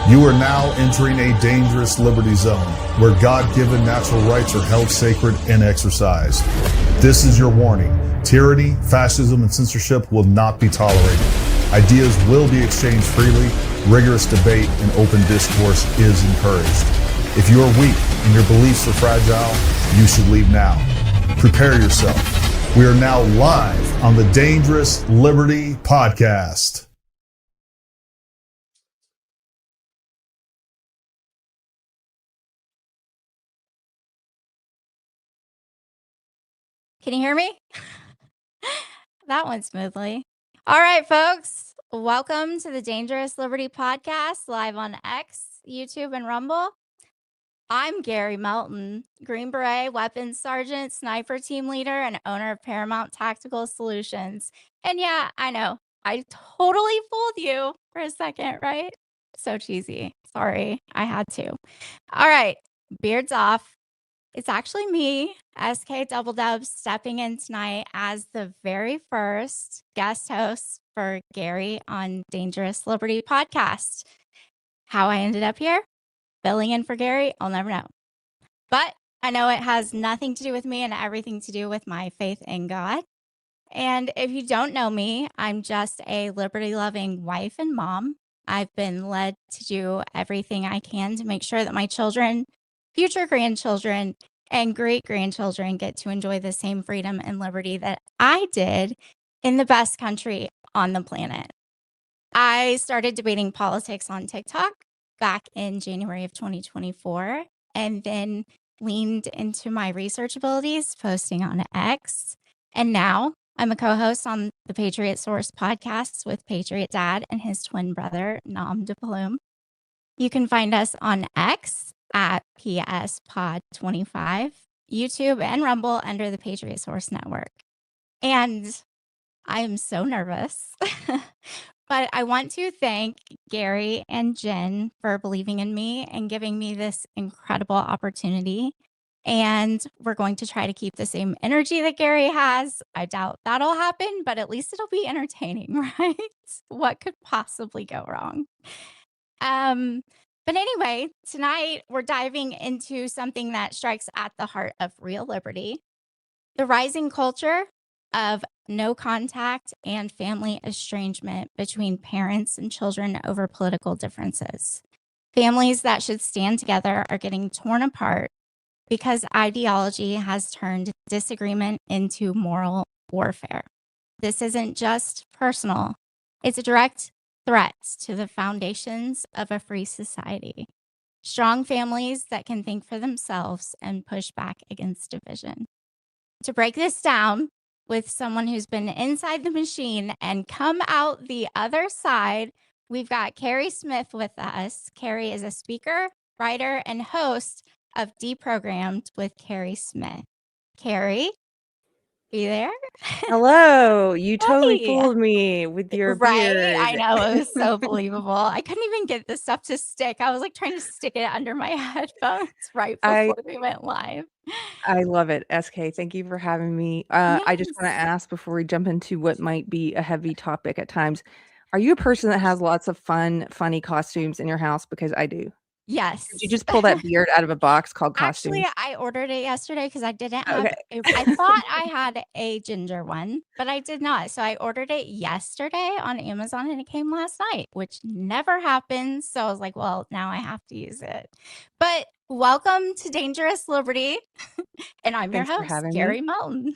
You are now entering a dangerous liberty zone where God-given natural rights are held sacred and exercised. This is your warning. Tyranny, fascism, and censorship will not be tolerated. Ideas will be exchanged freely. Rigorous debate and open discourse is encouraged. If you are weak and your beliefs are fragile, you should leave now. Prepare yourself. We are now live on the Dangerous Liberty Podcast. Can you hear me? That went smoothly. All right, folks. Welcome to the Dangerous Liberty Podcast, live on X, YouTube, and Rumble. I'm Keri MELTON, Green Beret, Weapons Sergeant, Sniper Team Leader, and owner of Paramount Tactical Solutions. And yeah, I know, I totally fooled you for a second, right? So cheesy. Sorry, I had to. All right, beards off. It's actually me, SKDoubleDub, stepping in tonight as the very first guest host for Carrie on Dangerous Liberty Podcast. How I ended up here, filling in for Carrie, I'll never know. But I know it has nothing to do with me and everything to do with my faith in God. And if you don't know me, I'm just a liberty-loving wife and mom. I've been led to do everything I can to make sure that my children, future grandchildren, and great-grandchildren get to enjoy the same freedom and liberty that I did in the best country on the planet. I started debating politics on TikTok back in January of 2024, and then leaned into my research abilities, posting on X. And now I'm a co-host on the Patriot Source podcast with Patriot Dad and his twin brother, Nam de Plume. You can find us on X at PSPod25, YouTube, and Rumble under the Patriot Source Network. And I am so nervous, but I want to thank Gary and Jen for believing in me and giving me this incredible opportunity. And we're going to try to keep the same energy that Gary has. I doubt that'll happen, but at least it'll be entertaining, right? What could possibly go wrong? But anyway, tonight we're diving into something that strikes at the heart of real liberty, the rising culture of no contact and family estrangement between parents and children over political differences. Families that should stand together are getting torn apart because ideology has turned disagreement into moral warfare. This isn't just personal, it's a direct threats to the foundations of a free society. Strong families that can think for themselves and push back against division. To break this down with someone who's been inside the machine and come out the other side, we've got Keri Smith with us. Keri is a speaker, writer, and host of Deprogrammed with Keri Smith. Keri? Are you there? Hello. You totally fooled me with your beard. I know. It was so believable. I couldn't even get this stuff to stick. I was like trying to stick it under my headphones right before we went live. I love it. SK, thank you for having me. I just want to Yes. ask before we jump into what might be a heavy topic at times. Are you a person that has lots of funny costumes in your house? Because I do. Yes. Did you just pull that beard out of a box called costumes? Actually, I ordered it yesterday because I didn't have I thought I had a ginger one, but I did not. So I ordered it yesterday on Amazon and it came last night, which never happens. So I was like, well, now I have to use it. But welcome to Dangerous Liberty. And I'm your host, Keri MELTON.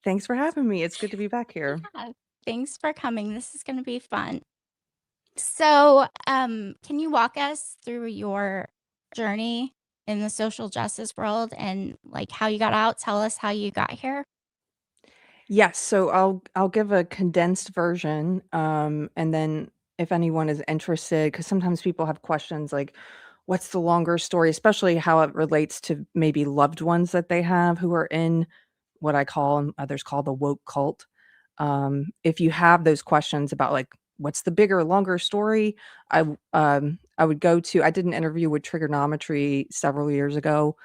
Thanks for having me. It's good to be back here. Yeah, thanks for coming. This is going to be fun. So, can you walk us through your journey in the social justice world and like how you got out? Tell us how you got here. Yes, so I'll give a condensed version, and then if anyone is interested, because sometimes people have questions like, what's the longer story, especially how it relates to maybe loved ones that they have who are in what I call and others call the woke cult. If you have those questions about like what's the bigger, longer story, I would go to. I did an interview with Trigonometry several years ago,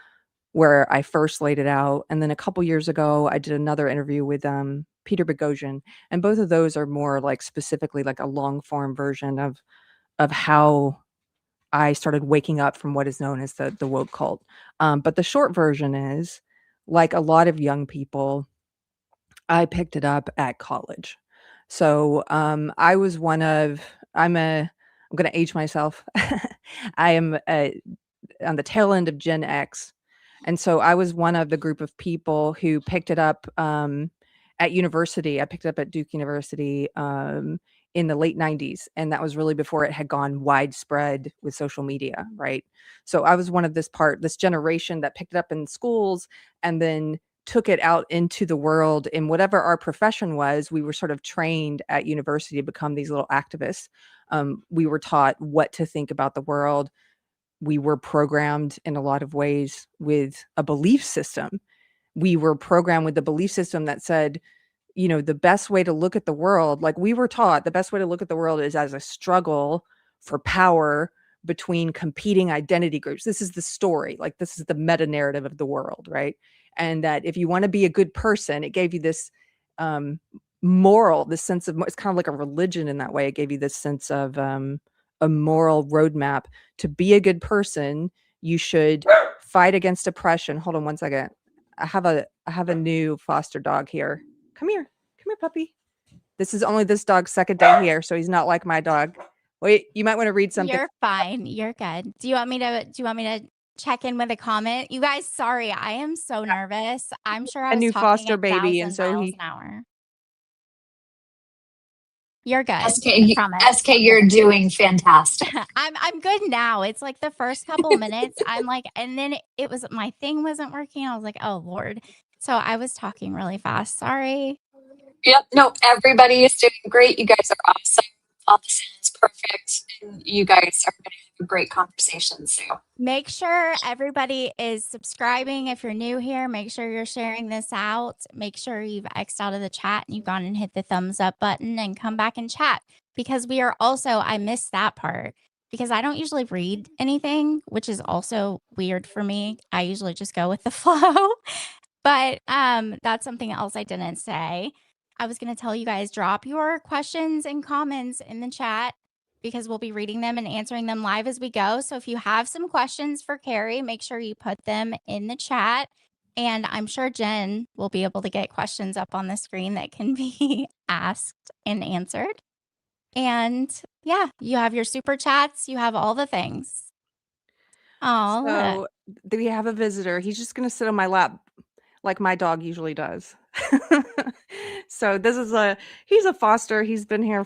where I first laid it out, and then a couple years ago, I did another interview with Peter Boghossian, and both of those are more like specifically like a long form version of how I started waking up from what is known as the woke cult. But the short version is, like a lot of young people, I picked it up at college. So I was I'm going to age myself. I am on the tail end of Gen X. And so I was one of the group of people who picked it up at university. I picked it up at Duke University in the late 90s. And that was really before it had gone widespread with social media, right? So I was one of this generation that picked it up in schools and then took it out into the world. In whatever our profession was, we were sort of trained at university to become these little activists. We were taught what to think about the world. We were programmed in a lot of ways with a belief system. We were programmed with the belief system that said, the best way to look at the world, like we were taught, the best way to look at the world is as a struggle for power between competing identity groups. This is the story, like this is the meta narrative of the world, right? And that if you want to be a good person, it gave you this this sense of, it's kind of like a religion in that way. It gave you this sense of a moral roadmap. To be a good person, you should fight against oppression. Hold on one second. I have a new foster dog here. Come here, puppy. This is only this dog's second day here, so he's not like my dog. Wait, you might want to read something. You're fine. You're good. Do you want me to check in with a comment? You guys, sorry, I am so nervous. I'm sure I A was new talking foster at baby, 1,000 and so miles an hour. You're good. I promise. SK, you're doing fantastic. I'm good now. It's like the first couple minutes, I'm like, and then it was my thing wasn't working. I was like, oh Lord. So I was talking really fast. Sorry. Yep. No, everybody is doing great. You guys are awesome. All the sounds perfect, and you guys are going to have a great conversation. So make sure everybody is subscribing. If you're new here, make sure you're sharing this out. Make sure you've X'd out of the chat and you've gone and hit the thumbs up button and come back and chat, because we are also, I missed that part because I don't usually read anything, which is also weird for me. I usually just go with the flow. But that's something else I didn't say. I was going to tell you guys, drop your questions and comments in the chat because we'll be reading them and answering them live as we go. So if you have some questions for Keri, make sure you put them in the chat. And I'm sure Jen will be able to get questions up on the screen that can be asked and answered. And yeah, you have your super chats. You have all the things. Oh, So we have a visitor. He's just going to sit on my lap like my dog usually does. So he's a foster. He's been here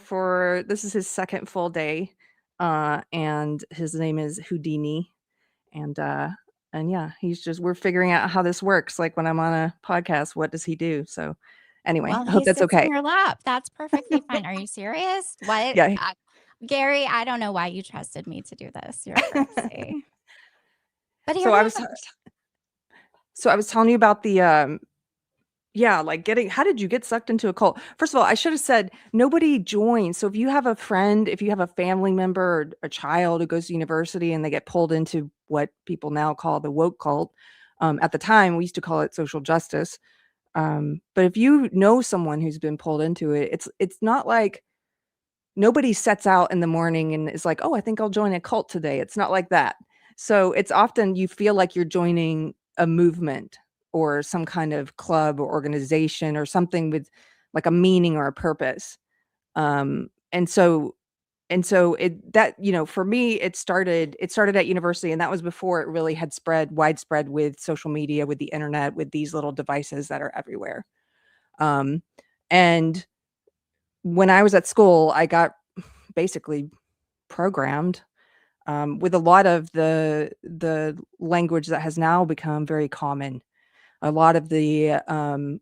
this is his second full day. And his name is Houdini. And yeah, we're figuring out how this works. Like when I'm on a podcast, what does he do? So anyway, well, I hope that's okay. In your lap. That's perfectly fine. Are you serious? What? Yeah. Gary, I don't know why you trusted me to do this. You're crazy. But here so I was telling you about the how did you get sucked into a cult? First of all, I should have said nobody joins. So if you have a friend, if you have a family member or a child who goes to university and they get pulled into what people now call the woke cult, at the time we used to call it social justice. But if you know someone who's been pulled into it, it's not like nobody sets out in the morning and is like, oh, I think I'll join a cult today. It's not like that. So it's often you feel like you're joining a movement or some kind of club or organization or something with like a meaning or a purpose. And so for me, it started at university, and that was before it really had widespread with social media, with the internet, with these little devices that are everywhere. And when I was at school, I got basically programmed with a lot of the language that has now become very common. A lot of the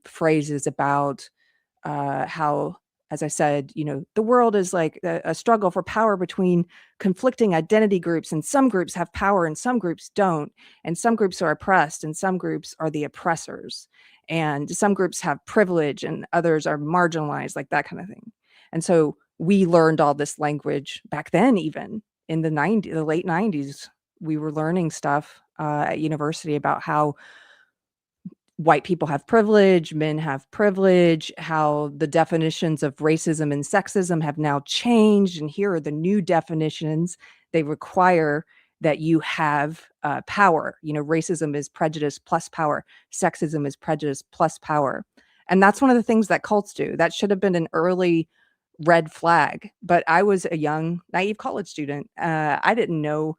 phrases about how, as I said, the world is like a struggle for power between conflicting identity groups, and some groups have power and some groups don't, and some groups are oppressed and some groups are the oppressors, and some groups have privilege and others are marginalized, like that kind of thing. And so we learned all this language back then, even in the late 90s. We were learning stuff at university about how white people have privilege, men have privilege, how the definitions of racism and sexism have now changed. And here are the new definitions. They require that you have power. Racism is prejudice plus power. Sexism is prejudice plus power. And that's one of the things that cults do. That should have been an early red flag. But I was a young, naive college student. I didn't know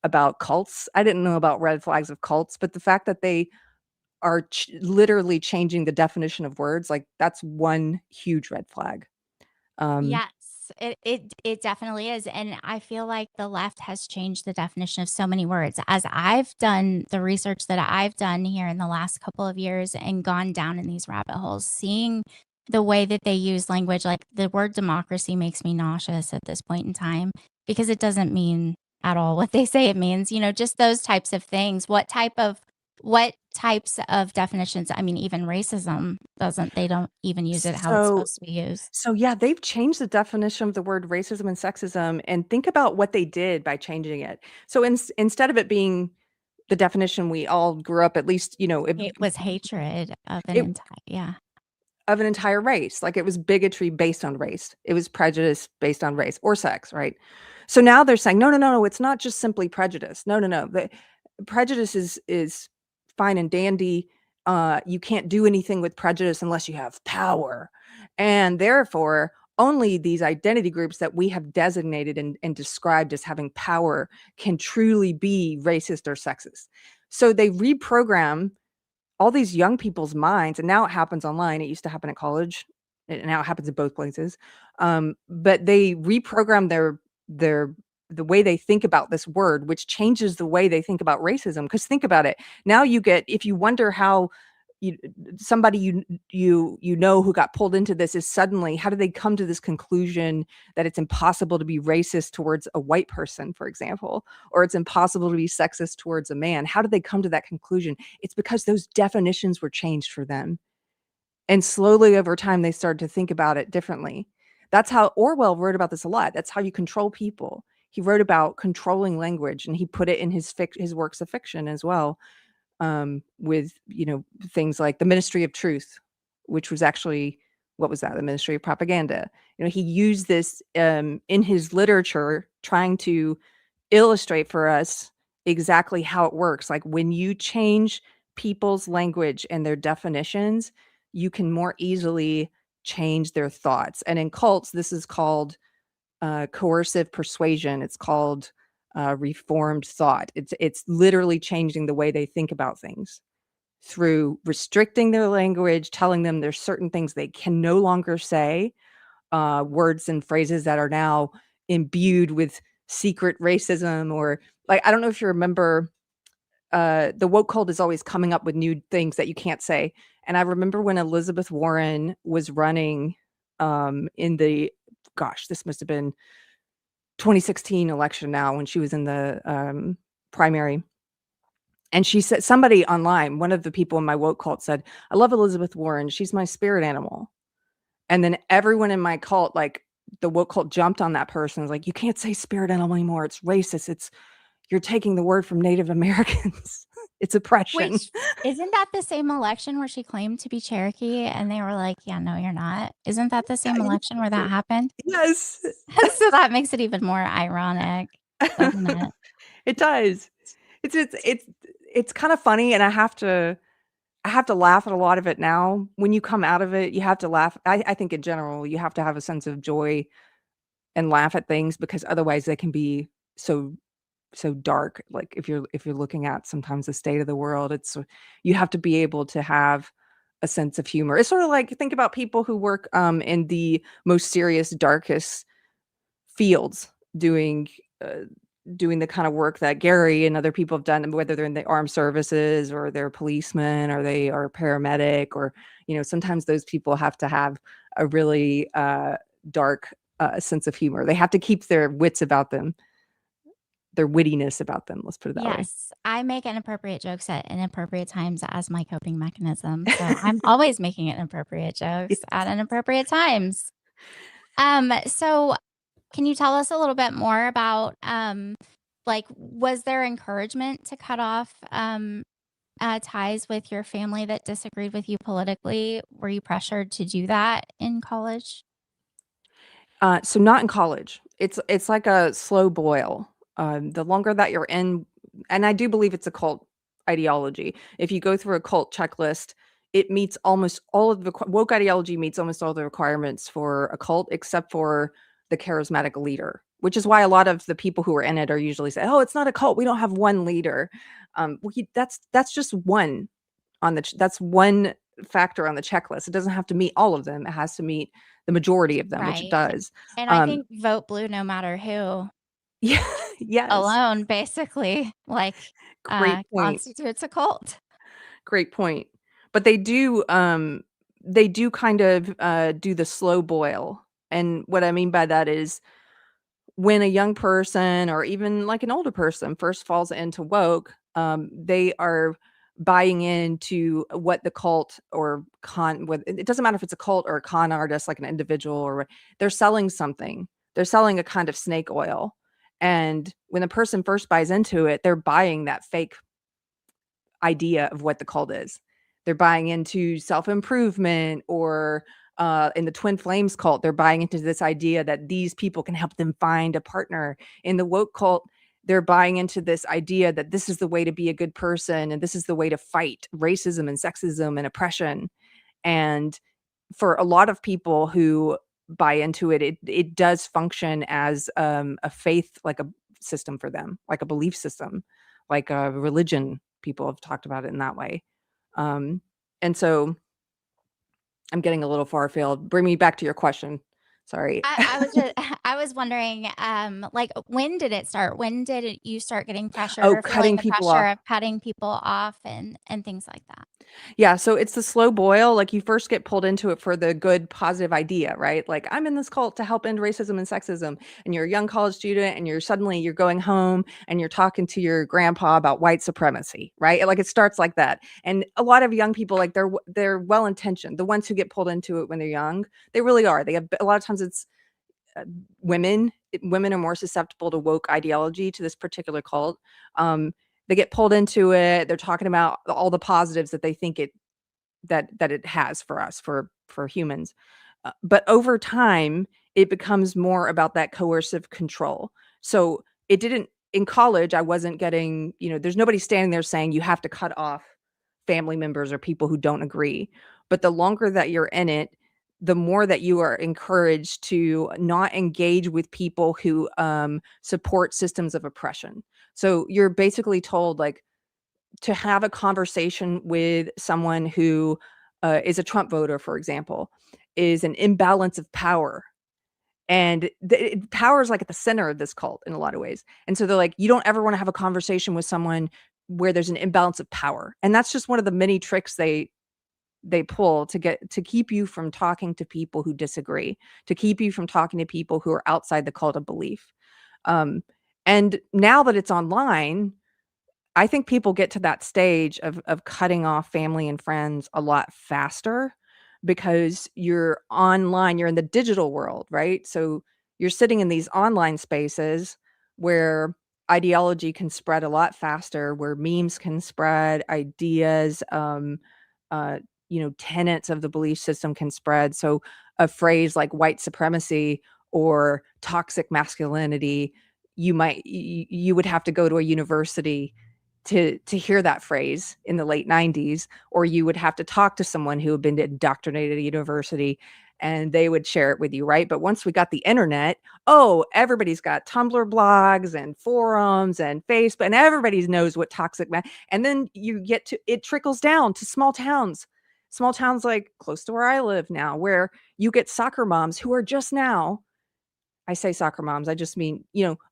about cults. I didn't know about red flags of cults. But the fact that they are literally changing the definition of words, like that's one huge red flag. Yes, it definitely is. And I feel like the left has changed the definition of so many words. As I've done the research that I've done here in the last couple of years and gone down in these rabbit holes, seeing the way that they use language, like the word democracy makes me nauseous at this point in time because it doesn't mean at all what they say it means, just those types of things. What types of definitions? I mean, even racism they don't even use it how it's supposed to be used. So yeah, they've changed the definition of the word racism and sexism, and think about what they did by changing it. So instead of it being the definition we all grew up, at least, It was hatred of an entire race. Like it was bigotry based on race. It was prejudice based on race or sex, right? So now they're saying, no, it's not just simply prejudice. No. The prejudice is fine and dandy. You can't do anything with prejudice unless you have power. And therefore, only these identity groups that we have designated and described as having power can truly be racist or sexist. So they reprogram all these young people's minds, and now it happens online. It used to happen at college, and now it happens in both places. But they reprogram the way they think about this word, which changes the way they think about racism. Because think about it. Now if you wonder how somebody you know who got pulled into this is suddenly, how do they come to this conclusion that it's impossible to be racist towards a white person, for example, or it's impossible to be sexist towards a man? How did they come to that conclusion? It's because those definitions were changed for them. And slowly over time, they started to think about it differently. That's how Orwell wrote about this a lot. That's how you control people. He wrote about controlling language, and he put it in his works of fiction as well. With things like the Ministry of Truth, which was actually, what was that? The Ministry of Propaganda. He used this in his literature, trying to illustrate for us exactly how it works. Like when you change people's language and their definitions, you can more easily change their thoughts. And in cults, this is called coercive persuasion. It's called reformed thought. It's literally changing the way they think about things through restricting their language, telling them there's certain things they can no longer say, words and phrases that are now imbued with secret racism. Or like, I don't know if you remember, the woke cult is always coming up with new things that you can't say. And I remember when Elizabeth Warren was running in the, this must have been 2016 election now, when she was in the primary. And she said, somebody online, one of the people in my woke cult said, I love Elizabeth Warren. She's my spirit animal. And then everyone in my cult, like the woke cult, jumped on that person. Was like, you can't say spirit animal anymore. It's racist. You're taking the word from Native Americans. It's oppression. Which, isn't that the same election where she claimed to be Cherokee and they were like, yeah, no, you're not? Isn't that the same election where that happened? Yes. So that makes it even more ironic, doesn't it? It does. It's kind of funny, and I have to laugh at a lot of it now. When you come out of it, you have to laugh. I think in general, you have to have a sense of joy and laugh at things, because otherwise they can be so dark. Like if you're looking at sometimes the state of the world, you have to be able to have a sense of humor. It's sort of like, think about people who work in the most serious, darkest fields, doing the kind of work that Gary and other people have done, whether they're in the armed services or they're policemen or they are paramedic, or sometimes those people have to have a really dark sense of humor. They have to keep their wits about them, their wittiness about them. Let's put it that way. Yes, I make inappropriate jokes at inappropriate times as my coping mechanism. So I'm always making inappropriate jokes at inappropriate times. So can you tell us a little bit more about, was there encouragement to cut off ties with your family that disagreed with you politically? Were you pressured to do that in college? So not in college. It's like a slow boil. The longer that you're in, and I do believe it's a cult ideology. If you go through a cult checklist, it meets almost all of the woke ideology meets almost all the requirements for a cult, except for the charismatic leader. Which is why a lot of the people who are in it are usually say, "Oh, it's not a cult. We don't have one leader." That's just one on the that's one factor on the checklist. It doesn't have to meet all of them. It has to meet the majority of them, which it Right. does. And I think vote blue no matter who Yeah, yes. alone basically Great point. constitutes a cult. Great point. But they do kind of do the slow boil. And what I mean by that is when a young person or even like an older person first falls into woke, they are buying into what the cult or it doesn't matter if it's a cult or a con artist, like an individual, or they're selling something. They're selling a kind of snake oil. And when the person first buys into it, they're buying that fake idea of what the cult is. They're buying into self-improvement or in the Twin Flames cult, they're buying into this idea that these people can help them find a partner. In the woke cult, they're buying into this idea that this is the way to be a good person and this is the way to fight racism and sexism and oppression. And for a lot of people who buy into it, it does function as a faith, like a system for them, like a belief system, like a religion. People have talked about it in that way. And so I'm getting a little far afield. Bring me back to your question. Sorry. I was wondering, like, when did it start? When did you start getting pressure Oh, or feeling cutting the people pressure off. of cutting people off and things like that? Yeah, so it's the slow boil. Like you first get pulled into it for the good, positive idea, right? Like I'm in this cult to help end racism and sexism. And you're a young college student and you're going home and you're talking to your grandpa about white supremacy, right? Like it starts like that. And a lot of young people, like they're well intentioned. The ones who get pulled into it when they're young, they really are. They have a lot of times it's women. Women are more susceptible to woke ideology, to this particular cult. They get pulled into it. They're talking about all the positives that they think it has for us, for humans. But over time, it becomes more about that coercive control. So it didn't in college. I wasn't getting, there's nobody standing there saying you have to cut off family members or people who don't agree. But the longer that you're in it, the more that you are encouraged to not engage with people who support systems of oppression. So you're basically told, like, to have a conversation with someone who is a Trump voter, for example, is an imbalance of power. And power is like at the center of this cult in a lot of ways. And so they're like, you don't ever want to have a conversation with someone where there's an imbalance of power. And that's just one of the many tricks they pull to keep you from talking to people who disagree, to keep you from talking to people who are outside the cult of belief. And now that it's online, I think people get to that stage of cutting off family and friends a lot faster because you're online, you're in the digital world, right? So you're sitting in these online spaces where ideology can spread a lot faster, where memes can spread, ideas, tenets of the belief system can spread. So a phrase like white supremacy or toxic masculinity, you would have to go to a university to hear that phrase in the late 90s, or you would have to talk to someone who had been indoctrinated at a university and they would share it with you, right? But once we got the internet, everybody's got Tumblr blogs and forums and Facebook, and everybody knows what and then you get to, it trickles down to small towns like close to where I live now, where you get soccer moms who are just now, I say soccer moms, I just mean,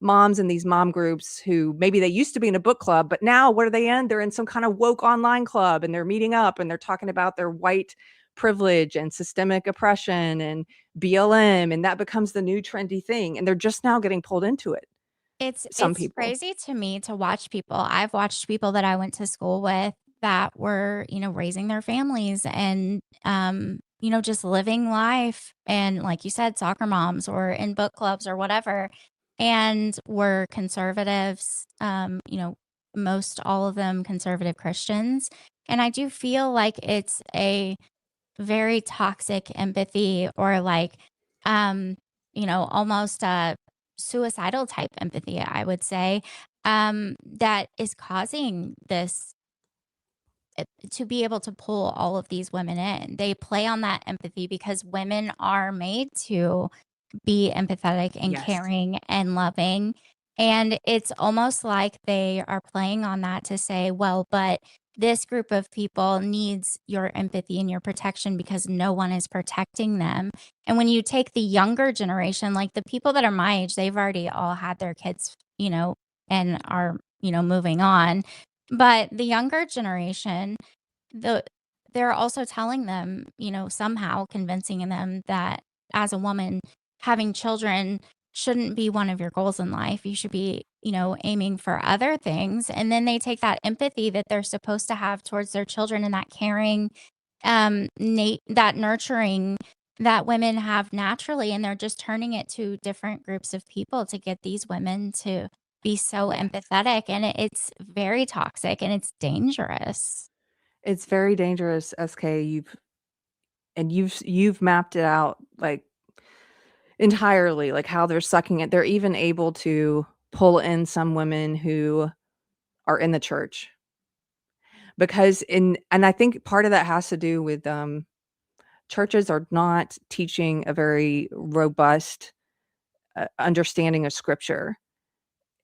moms in these mom groups who maybe they used to be in a book club, but now what are they in? They're in some kind of woke online club and they're meeting up and they're talking about their white privilege and systemic oppression and BLM. And that becomes the new trendy thing. And they're just now getting pulled into it. It's People. crazy to me to watch people. I've watched people that I went to school with that were, raising their families and, just living life. And like you said, soccer moms or in book clubs or whatever, and were conservatives, most all of them conservative Christians. And I do feel like it's a very toxic empathy, or like, almost a suicidal type empathy, I would say, that is causing this to be able to pull all of these women in. They play on that empathy because women are made to be empathetic and Yes. caring and loving. And it's almost like they are playing on that to say, well, but this group of people needs your empathy and your protection because no one is protecting them. And when you take the younger generation, like the people that are my age, they've already all had their kids, and are, moving on. But the younger generation, they're also telling them, somehow convincing them that as a woman, having children shouldn't be one of your goals in life. You should be, aiming for other things. And then they take that empathy that they're supposed to have towards their children and that caring, that nurturing that women have naturally, and they're just turning it to different groups of people to get these women to be so Yes. empathetic. And it's very toxic and it's dangerous. It's very dangerous, SK. You've mapped it out like entirely, like how they're sucking it. They're even able to pull in some women who are in the church because and I think part of that has to do with churches are not teaching a very robust understanding of scripture.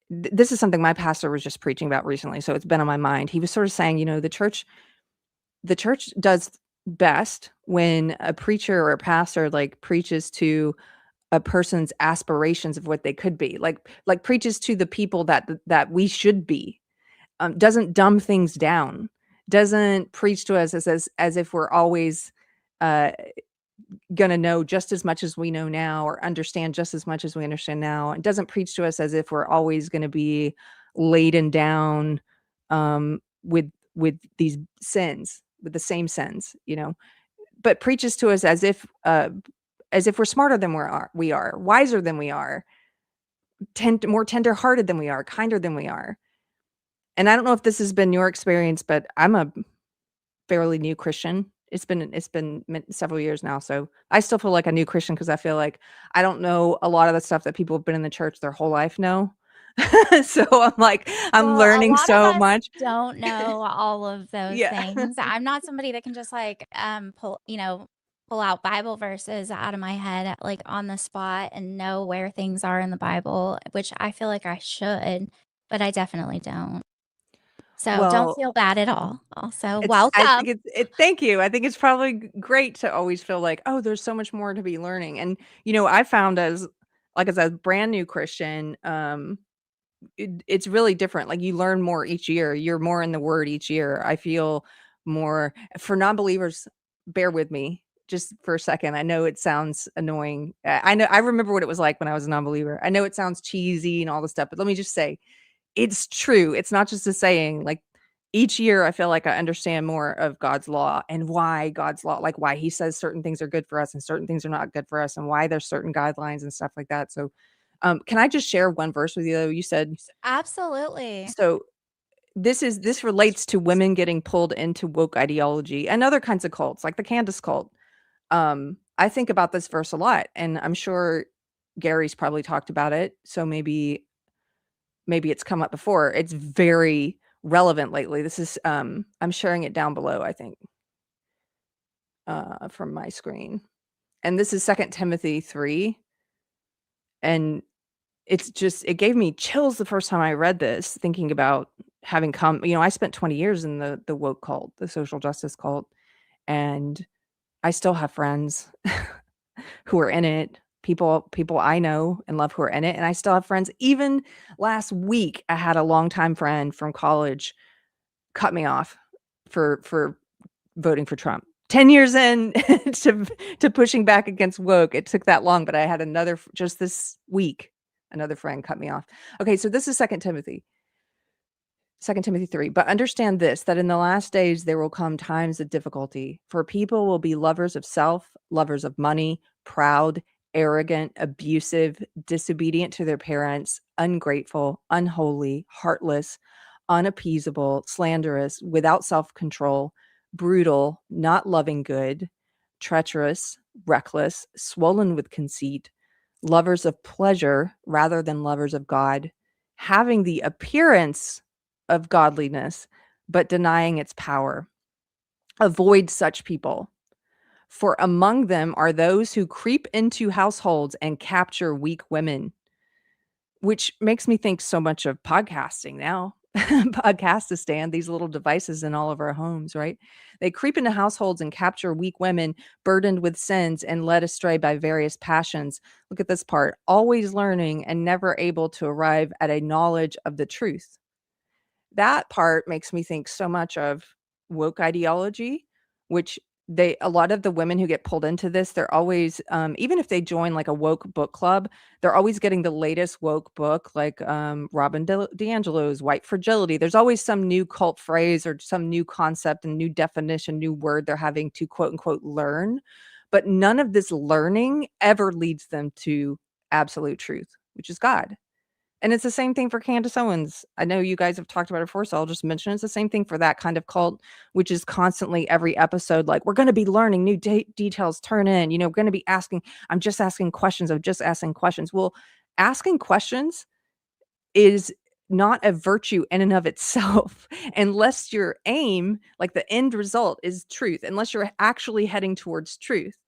This is something my pastor was just preaching about recently, so it's been on my mind. He was sort of saying, the church does best when a preacher or a pastor like preaches to a person's aspirations of what they could be, like preaches to the people that we should be, doesn't dumb things down, doesn't preach to us as if we're always gonna know just as much as we know now or understand just as much as we understand now. It doesn't preach to us as if we're always gonna be laden down with these sins, with the same sins, but preaches to us as if we're smarter than we are, wiser than we are, more tender-hearted than we are, kinder than we are. And I don't know if this has been your experience, but I'm a fairly new Christian. It's been several years now, so I still feel like a new Christian because I feel like I don't know a lot of the stuff that people have been in the church their whole life know. So I'm Well, learning a lot so of us much. don't know all of those Yeah. things. I'm not somebody that can just pull out Bible verses out of my head like on the spot and know where things are in the Bible, which I feel like I should, but I definitely don't. So don't Well, feel bad at all. Also, I welcome. think thank you. I think it's probably great to always feel like, oh, there's so much more to be learning. And I found as a brand new Christian, it's really different. Like you learn more each year. You're more in the word each year. I feel more for non-believers. Bear with me just for a second. I know it sounds annoying. I remember what it was like when I was a non-believer. I know it sounds cheesy and all this stuff, but let me just say it's true. It's not just a saying. Like each year I feel like I understand more of God's law and why God's law, like why he says certain things are good for us and certain things are not good for us and why there's certain guidelines and stuff like that. So can I just share one verse with you though? You said Absolutely. so this relates to women getting pulled into woke ideology and other kinds of cults like the Candace cult. I think about this verse a lot and I'm sure Gary's probably talked about it. So maybe it's come up before. It's very relevant lately. This is I'm sharing it down below, I think, from my screen. And this is 2 Timothy 3. And it gave me chills the first time I read this, thinking about having come, I spent 20 years in the woke cult, the social justice cult, and I still have friends who are in it. People I know and love who are in it, and I still have friends. Even last week, I had a longtime friend from college cut me off for voting for Trump. 10 years in to pushing back against woke. It took that long, but I had just this week, another friend cut me off. Okay, so this is 2 Timothy 3. But understand this, that in the last days there will come times of difficulty, for people will be lovers of self, lovers of money, proud, arrogant, abusive, disobedient to their parents, ungrateful, unholy, heartless, unappeasable, slanderous, without self-control, brutal, not loving good, treacherous, reckless, swollen with conceit, lovers of pleasure rather than lovers of God, having the appearance of godliness, but denying its power. Avoid such people. For among them are those who creep into households and capture weak women, which makes me think so much of podcasting now. Podcastistan, these little devices in all of our homes, right? They creep into households and capture weak women burdened with sins and led astray by various passions. Look at this part. Always learning and never able to arrive at a knowledge of the truth. That part makes me think so much of woke ideology, which a lot of the women who get pulled into this, they're always, even if they join like a woke book club, they're always getting the latest woke book, like Robin DiAngelo's White Fragility. There's always some new cult phrase or some new concept and new definition, new word they're having to quote unquote learn. But none of this learning ever leads them to absolute truth, which is God. And it's the same thing for Candace Owens. I know you guys have talked about it before, so I'll just mention it's the same thing for that kind of cult, which is constantly every episode, like, we're going to be learning new details, turn in, we're going to be asking, I'm just asking questions. Well, asking questions is not a virtue in and of itself, unless your aim, like the end result, is truth, unless you're actually heading towards truth.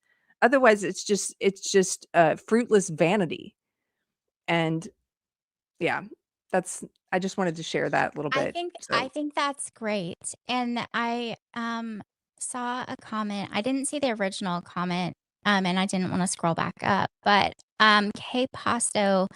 Otherwise, it's just fruitless vanity. And yeah, I just wanted to share that a little bit. I think that's great. And I saw a comment. I didn't see the original comment, and I didn't want to scroll back up, but Kay Pasto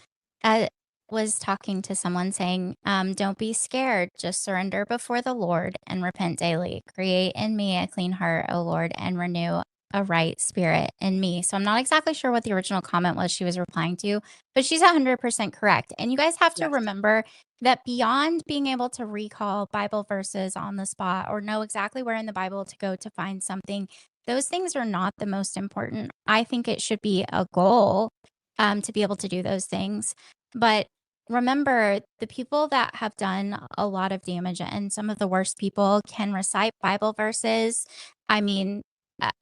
was talking to someone saying, don't be scared, just surrender before the Lord and repent daily. Create in me a clean heart, O Lord, and renew a right spirit in me. So I'm not exactly sure what the original comment was she was replying to, but she's 100% correct. And you guys have to remember that beyond being able to recall Bible verses on the spot or know exactly where in the Bible to go to find something, those things are not the most important. I think it should be a goal to be able to do those things. But remember, the people that have done a lot of damage and some of the worst people can recite Bible verses. I mean,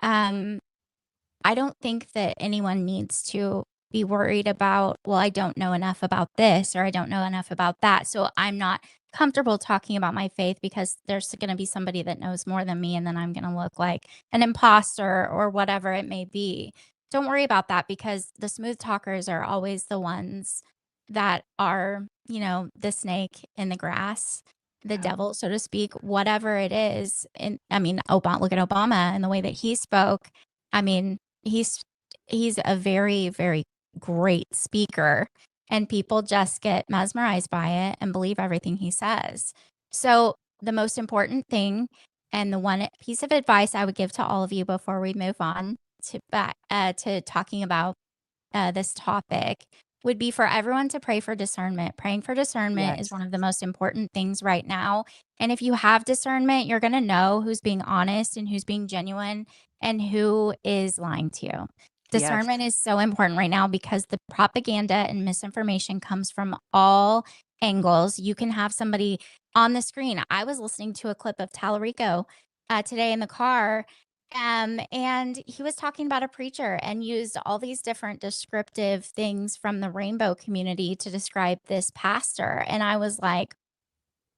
I don't think that anyone needs to be worried about, well, I don't know enough about this or I don't know enough about that, so I'm not comfortable talking about my faith because there's going to be somebody that knows more than me and then I'm going to look like an imposter or whatever it may be. Don't worry about that, because the smooth talkers are always the ones that are, the snake in the grass, the devil, so to speak, whatever it is. And I mean, look at Obama and the way that he spoke. I mean, he's a very, very great speaker, and people just get mesmerized by it and believe everything he says. So the most important thing, and the one piece of advice I would give to all of you before we move on to talking about this topic, would be for everyone to pray for discernment. Praying for discernment is one of the most important things right now. And if you have discernment, you're going to know who's being honest and who's being genuine and who is lying to you. Discernment is so important right now because the propaganda and misinformation comes from all angles. You can have somebody on the screen. I was listening to a clip of Tallarico today in the car, and he was talking about a preacher and used all these different descriptive things from the rainbow community to describe this pastor. And I was like,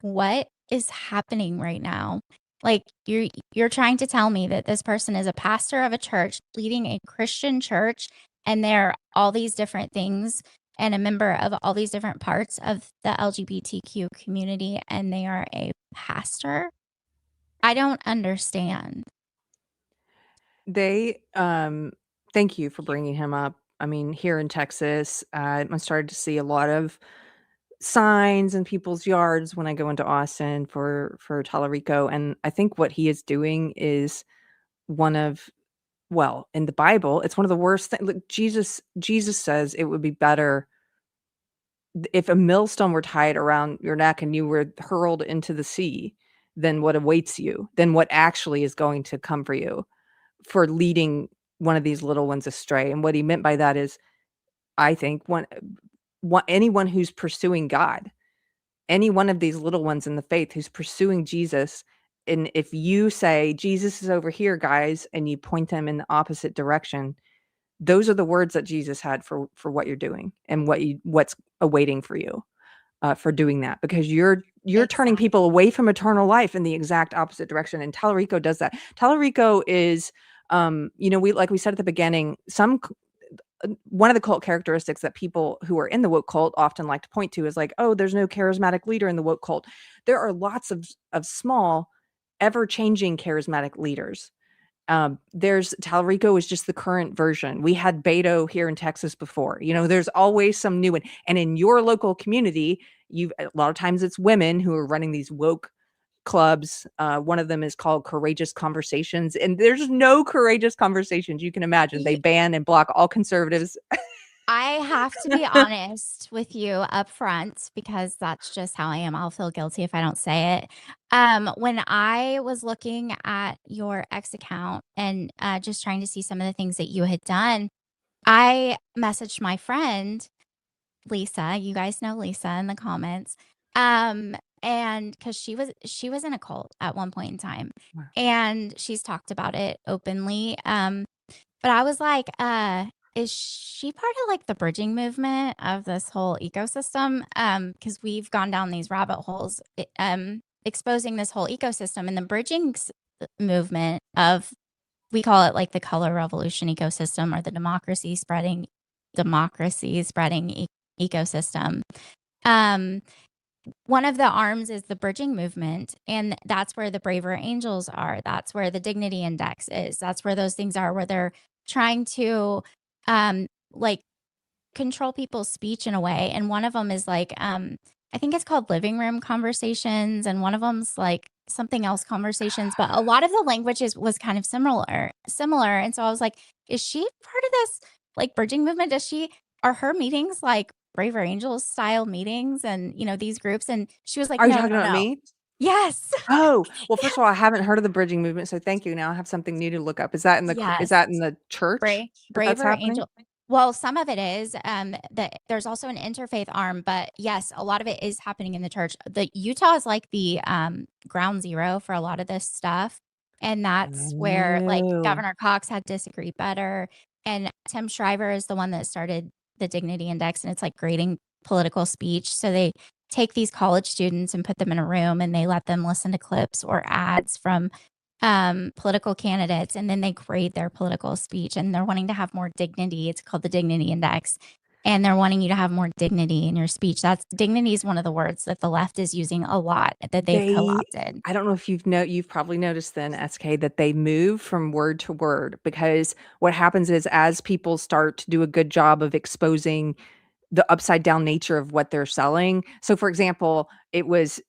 what is happening right now? Like, you're trying to tell me that this person is a pastor of a church leading a Christian church, and they're all these different things and a member of all these different parts of the LGBTQ community, and they are a pastor? I don't understand. Thank you for bringing him up. I mean, here in Texas, I started to see a lot of signs in people's yards when I go into Austin for Tallarico. And I think what he is doing is in the Bible, it's one of the worst things. Look, Jesus says it would be better if a millstone were tied around your neck and you were hurled into the sea than what awaits you, than what actually is going to come for you for leading one of these little ones astray. And what he meant by that is, I think, anyone who's pursuing God, any one of these little ones in the faith who's pursuing Jesus, and if you say Jesus is over here, guys, and you point them in the opposite direction, those are the words that Jesus had for what you're doing and what's awaiting for you for doing that, because you're turning people away from eternal life in the exact opposite direction. And Tallarico does that. Tallarico is, we said at the beginning, one of the cult characteristics that people who are in the woke cult often like to point to is like, oh, there's no charismatic leader in the woke cult. There are lots of small, ever-changing charismatic leaders. There's Tallarico is just the current version. We had Beto here in Texas before. There's always some new one. And in your local community, a lot of times it's women who are running these woke clubs. One of them is called Courageous Conversations, and there's no courageous conversations you can imagine. They ban and block all conservatives. I have to be honest with you up front, because that's just how I am. I'll feel guilty if I don't say it. When I was looking at your X account and just trying to see some of the things that you had done, I messaged my friend Lisa. You guys know Lisa in the comments. And because she was in a cult at one point in time, Wow. and she's talked about it openly. But I was like, is she part of like the bridging movement of this whole ecosystem? Because we've gone down these rabbit holes, exposing this whole ecosystem, and the bridging movement of, we call it like the color revolution ecosystem, or the democracy spreading ecosystem. One of the arms is the bridging movement, and that's where the braver angels are. That's where the dignity index is. That's where those things are, where they're trying to like control people's speech in a way. And one of them is like, I think it's called living room conversations, and one of them's like something else conversations, but a lot of the language was kind of similar. And so I was like, is she part of this like bridging movement? Are her meetings like Braver Angels style meetings and these groups? And she was like, Are you no, talking about me? Yes. Oh, well, first of all, I haven't heard of the bridging movement, so thank you. Now I have something new to look up. Is that in the church that that's Braver happening? Angel. Well, some of it is. There's also an interfaith arm, but yes, a lot of it is happening in the church. The Utah is like the ground zero for a lot of this stuff, and that's where like Oh. Governor Cox had Disagree Better, and Tim Shriver is the one that started the Dignity Index, and it's like grading political speech. So they take these college students and put them in a room, and they let them listen to clips or ads from political candidates, and then they grade their political speech, and they're wanting to have more dignity. It's called the Dignity Index, and they're wanting you to have more dignity in your speech. Dignity is one of the words that the left is using a lot, that they've co-opted. I don't know if you've probably noticed then, SK, that they move from word to word, because what happens is, as people start to do a good job of exposing the upside down nature of what they're selling. So for example, it was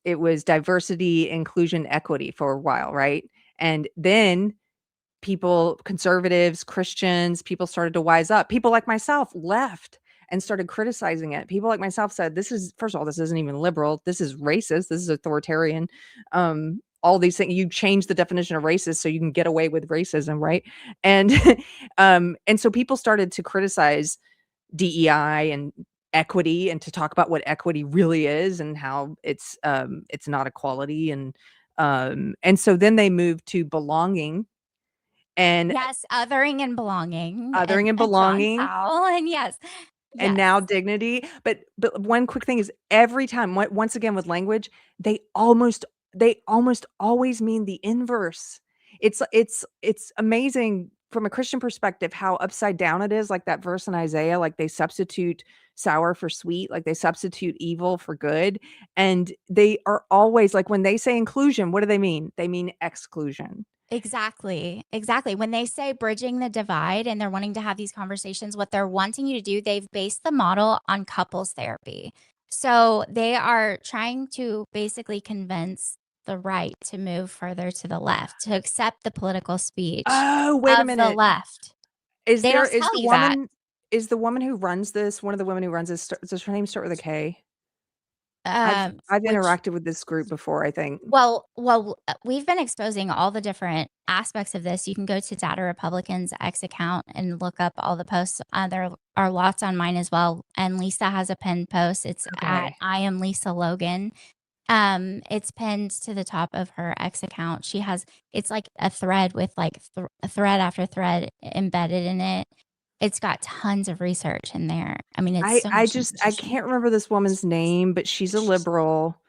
diversity, inclusion, equity for a while, right? And then people, conservatives, Christians, people started to wise up. People like myself left and started criticizing it. People like myself said, first of all, this isn't even liberal. This is racist. This is authoritarian. All these things, you change the definition of racist so you can get away with racism, right? And and so people started to criticize DEI and equity, and to talk about what equity really is and how it's not equality. And so then they moved to belonging, and Yes, othering and belonging. Othering and belonging. John Powell, and yes. And now dignity. But one quick thing is, every time, once again with language, they almost always mean the inverse. It's amazing from a Christian perspective how upside down it is, like that verse in Isaiah, like they substitute sour for sweet, like they substitute evil for good. And they are always, like, when they say inclusion, what do they mean? They mean exclusion. Exactly. When they say bridging the divide and they're wanting to have these conversations, what they're wanting you to do, they've based the model on couples therapy. So they are trying to basically convince the right to move further to the left, to accept the political speech of the left. Is the woman who runs this, one of the women who runs this, does her name start with a K? I've which interacted with this group before, I think. Well, we've been exposing all the different aspects of this. You can go to Data Republicans X account and look up all the posts. There are lots on mine as well. And Lisa has a pinned post. It's at Okay. I am Lisa Logan. It's pinned to the top of her X account. It's like a thread with like a thread after thread embedded in it. It's got tons of research in there. I mean, it's so I much just I information. can't remember this woman's name, but she's a liberal.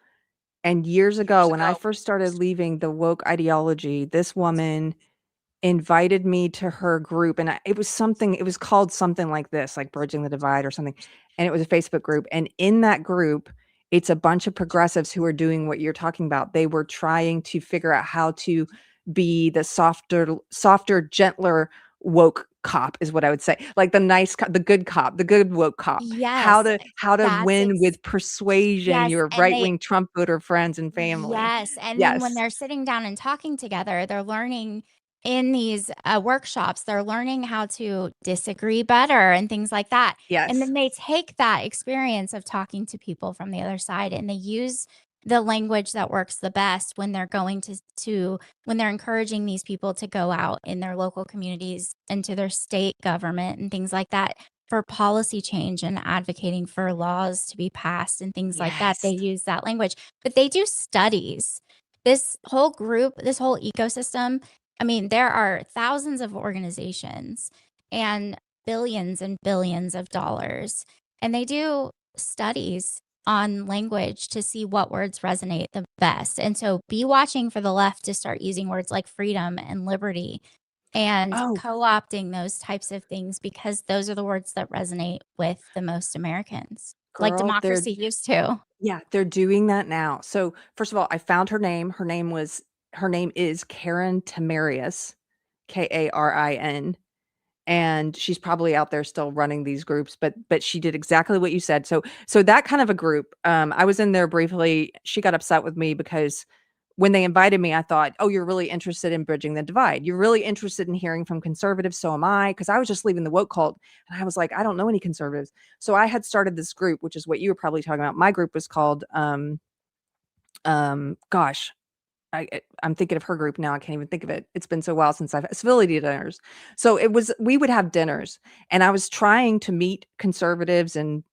And years ago, when I first started leaving the woke ideology, this woman invited me to her group, and it was called something like this, like Bridging the Divide or something. And it was a Facebook group. And in that group, it's a bunch of progressives who are doing what you're talking about. They were trying to figure out how to be the softer, gentler woke cop is what I would say. Like the nice cop, the good cop, the good woke cop. How Yes, to that's win with persuasion yes, your and they right-wing Trump voter friends and family. Yes, and then when Yes. they're sitting down and talking together, they're learning in these workshops, they're learning how to disagree better and things like that. And Yes. then they take that experience of talking to people from the other side and they use the language that works the best when they're going to when they're encouraging these people to go out in their local communities and to their state government and things like that for policy change and advocating for laws to be passed and things like that. They Yes. use that language, but they do studies. This whole group, this whole ecosystem, I mean, there are thousands of organizations and billions of dollars, and they do studies on language to see what words resonate the best. And so be watching for the left to start using words like freedom and liberty and Oh, co-opting those types of things because those are the words that resonate with the most Americans, like girl, democracy used to. yeah, they're doing that now. So, first of all, I found her name. Her name is Karen Tamarius, Karin. And she's probably out there still running these groups, but she did exactly what you said. So that kind of a group, I was in there briefly. She got upset with me because when they invited me, I thought, oh, you're really interested in bridging the divide. You're really interested in hearing from conservatives. So am I, because I was just leaving the woke cult and I was like, I don't know any conservatives. So I had started this group, which is what you were probably talking about. My group was called gosh, I'm thinking of her group now. I can't even think of it. It's been so while since I've civility dinners. So we would have dinners and I was trying to meet conservatives and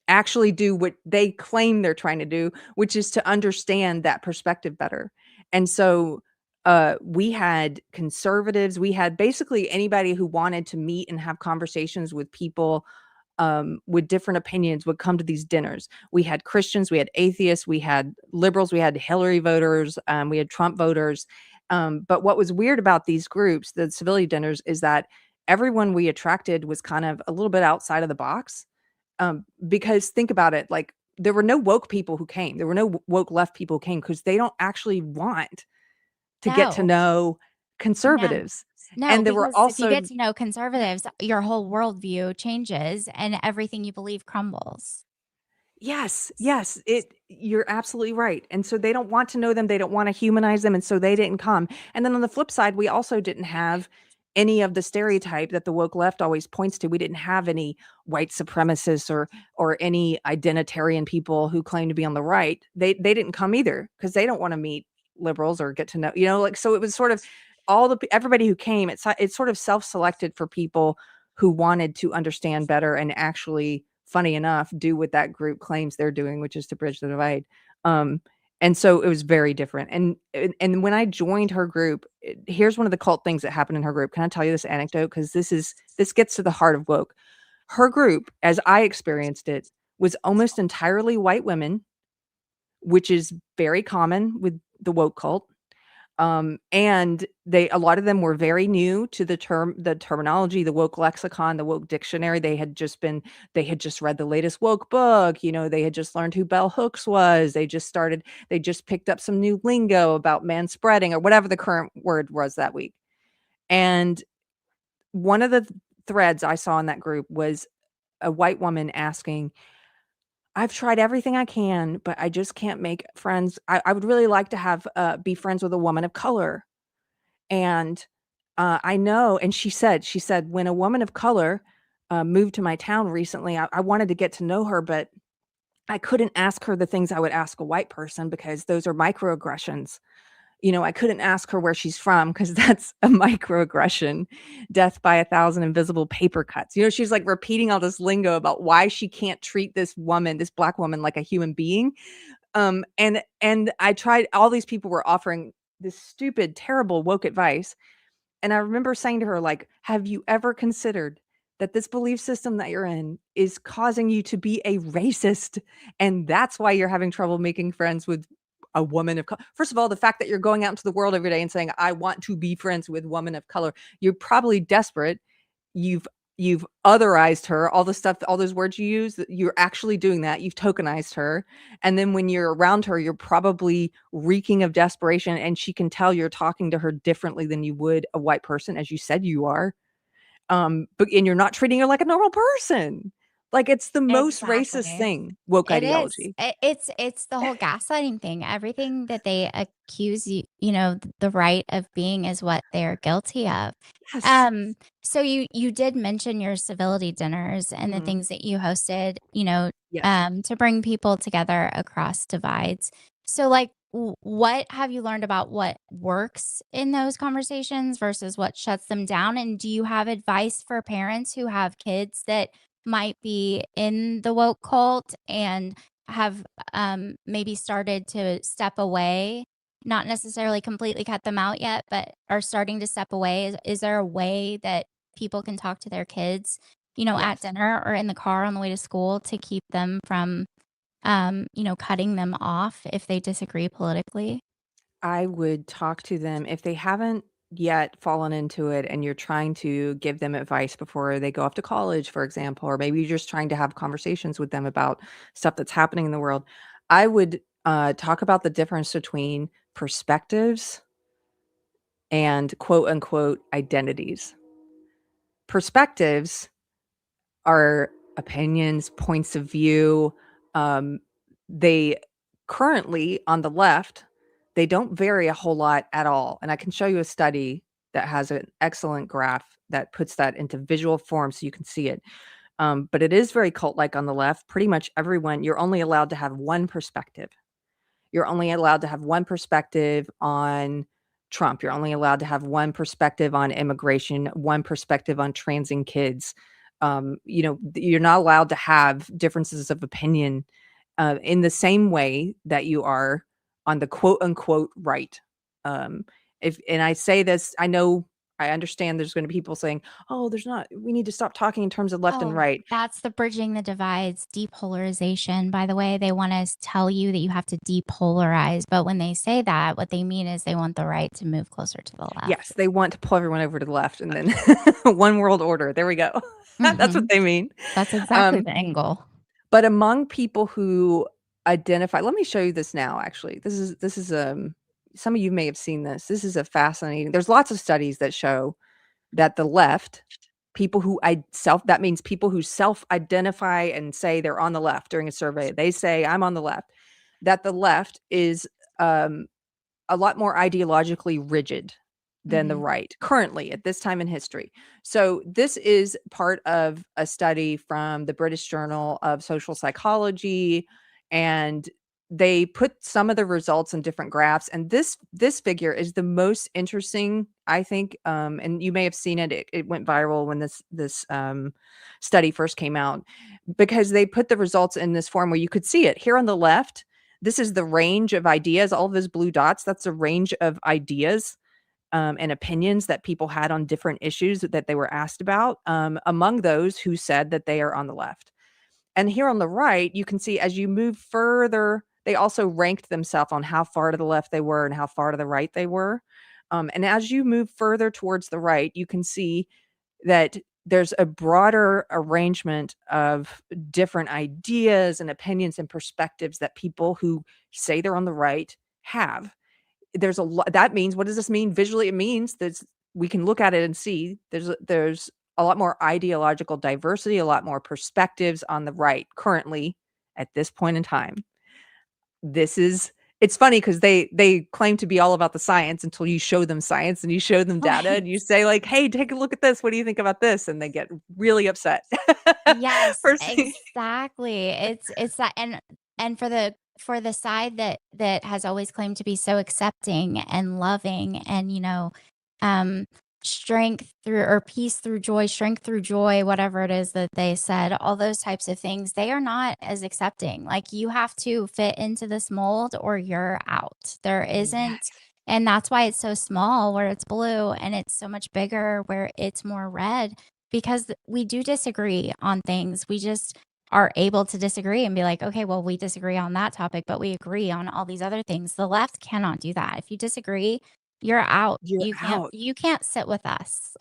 actually do what they claim they're trying to do, which is to understand that perspective better. And so we had conservatives, we had basically anybody who wanted to meet and have conversations with people with different opinions would come to these dinners. We had Christians, we had atheists, we had liberals, we had Hillary voters, we had Trump voters. But what was weird about these groups, the civility dinners, is that everyone we attracted was kind of a little bit outside of the box. Because think about it, like there were no woke people who came. There were no woke left people who came because they don't actually want to get to No, know no, conservatives. no, And there were because if you also get to know conservatives, your whole worldview changes and everything you believe crumbles. yes, you're absolutely right. And so they don't want to know them, they don't want to humanize them, and so they didn't come. And then on the flip side, we also didn't have any of the stereotype that the woke left always points to. We didn't have any white supremacists or any identitarian people who claim to be on the right. They didn't come either because they don't want to meet liberals or get to know, like, so it was sort of everybody who came, it's sort of self-selected for people who wanted to understand better and actually, funny enough, do what that group claims they're doing, which is to bridge the divide. And so it was very different. And when I joined her group, here's one of the cult things that happened in her group. Can I tell you this anecdote? Because this gets to the heart of woke. Her group, as I experienced it, was almost entirely white women, which is very common with the woke cult. And a lot of them were very new to the terminology, the woke lexicon, the woke dictionary. They had just read the latest woke book. They had just learned who bell hooks was. They just picked up some new lingo about manspreading or whatever the current word was that week. And one of the threads I saw in that group was a white woman asking, I've tried everything I can, but I just can't make friends. I would really like to have be friends with a woman of color. And I know, and she said, when a woman of color moved to my town recently, I wanted to get to know her, but I couldn't ask her the things I would ask a white person because those are microaggressions. I couldn't ask her where she's from because that's a microaggression. Death by 1,000 invisible paper cuts. She's like repeating all this lingo about why she can't treat this Black woman, like a human being. And I tried, all these people were offering this stupid, terrible woke advice. And I remember saying to her, like, have you ever considered that this belief system that you're in is causing you to be a racist? And that's why you're having trouble making friends with a woman of color. First of all, the fact that you're going out into the world every day and saying, I want to be friends with women of color, you're probably desperate. You've otherized her, all the stuff, all those words you use, you're actually doing that. You've tokenized her. And then when you're around her, you're probably reeking of desperation, and she can tell you're talking to her differently than you would a white person, as you said you are. And you're not treating her like a normal person. Like, it's the most racist Exactly. thing, woke It is. ideology. It's the whole gaslighting thing. Everything that they accuse you, the right of being is what they're guilty of. Yes. So you did mention your civility dinners and the Mhm. things that you hosted, Yes. to bring people together across divides. So, like, what have you learned about what works in those conversations versus what shuts them down? And do you have advice for parents who have kids that might be in the woke cult and have maybe started to step away, not necessarily completely cut them out yet, but are starting to step away? Is there a way that people can talk to their kids, at Yes. dinner or in the car on the way to school to keep them from, cutting them off if they disagree politically? I would talk to them if they haven't yet fallen into it and you're trying to give them advice before they go off to college, for example, or maybe you're just trying to have conversations with them about stuff that's happening in the world. I would talk about the difference between perspectives and quote unquote identities. Perspectives are opinions, points of view. Um, they currently on the left, they don't vary a whole lot at all. And I can show you a study that has an excellent graph that puts that into visual form so you can see it. But it is very cult-like on the left. Pretty much everyone, you're only allowed to have one perspective. You're only allowed to have one perspective on Trump. You're only allowed to have one perspective on immigration, one perspective on transing kids. You're not allowed to have differences of opinion in the same way that you are on the quote unquote right. And I say this, I understand there's going to be people saying, oh, we need to stop talking in terms of left and right. That's the bridging the divides, depolarization. By the way, they want to tell you that you have to depolarize. But when they say that, what they mean is they want the right to move closer to the left. Yes, they want to pull everyone over to the left and then one world order. There we go. That's what they mean. That's exactly the angle. But among people who identify, let me show you this now, actually. This is some of you may have seen this. This is a fascinating, there's lots of studies that show that the left, that means people who self-identify and say they're on the left during a survey, they say, I'm on the left, that the left is a lot more ideologically rigid than the right currently at this time in history. So this is part of a study from the British Journal of Social Psychology, and they put some of the results in different graphs. And this figure is the most interesting, I think. And you may have seen it. It went viral when this study first came out, because they put the results in this form where you could see it here on the left. This is the range of ideas, all of those blue dots. That's a range of ideas and opinions that people had on different issues that they were asked about, among those who said that they are on the left. And here on the right, you can see as you move further, they also ranked themselves on how far to the left they were and how far to the right they were. And as you move further towards the right, you can see that there's a broader arrangement of different ideas and opinions and perspectives that people who say they're on the right have. There's a lot. That means, what does this mean visually? It means that we can look at it and see there's a lot more ideological diversity, a lot more perspectives on the right currently at this point in time. It's it's funny because they claim to be all about the science until you show them science and you show them data Right. and you say like, hey, take a look at this. What do you think about this? And they get really upset. Yes, Personally. exactly. It's that, and for the side that has always claimed to be so accepting and loving and, um strength through or peace through joy, strength through joy, whatever it is that they said, all those types of things, they are not as accepting. Like you have to fit into this mold or you're out. There isn't, Yes. and that's why it's so small where it's blue and it's so much bigger where it's more red, because we do disagree on things. We just are able to disagree and be like, okay, well, we disagree on that topic, but we agree on all these other things. The left cannot do that. If you disagree, you're out. You're out. You can't sit with us.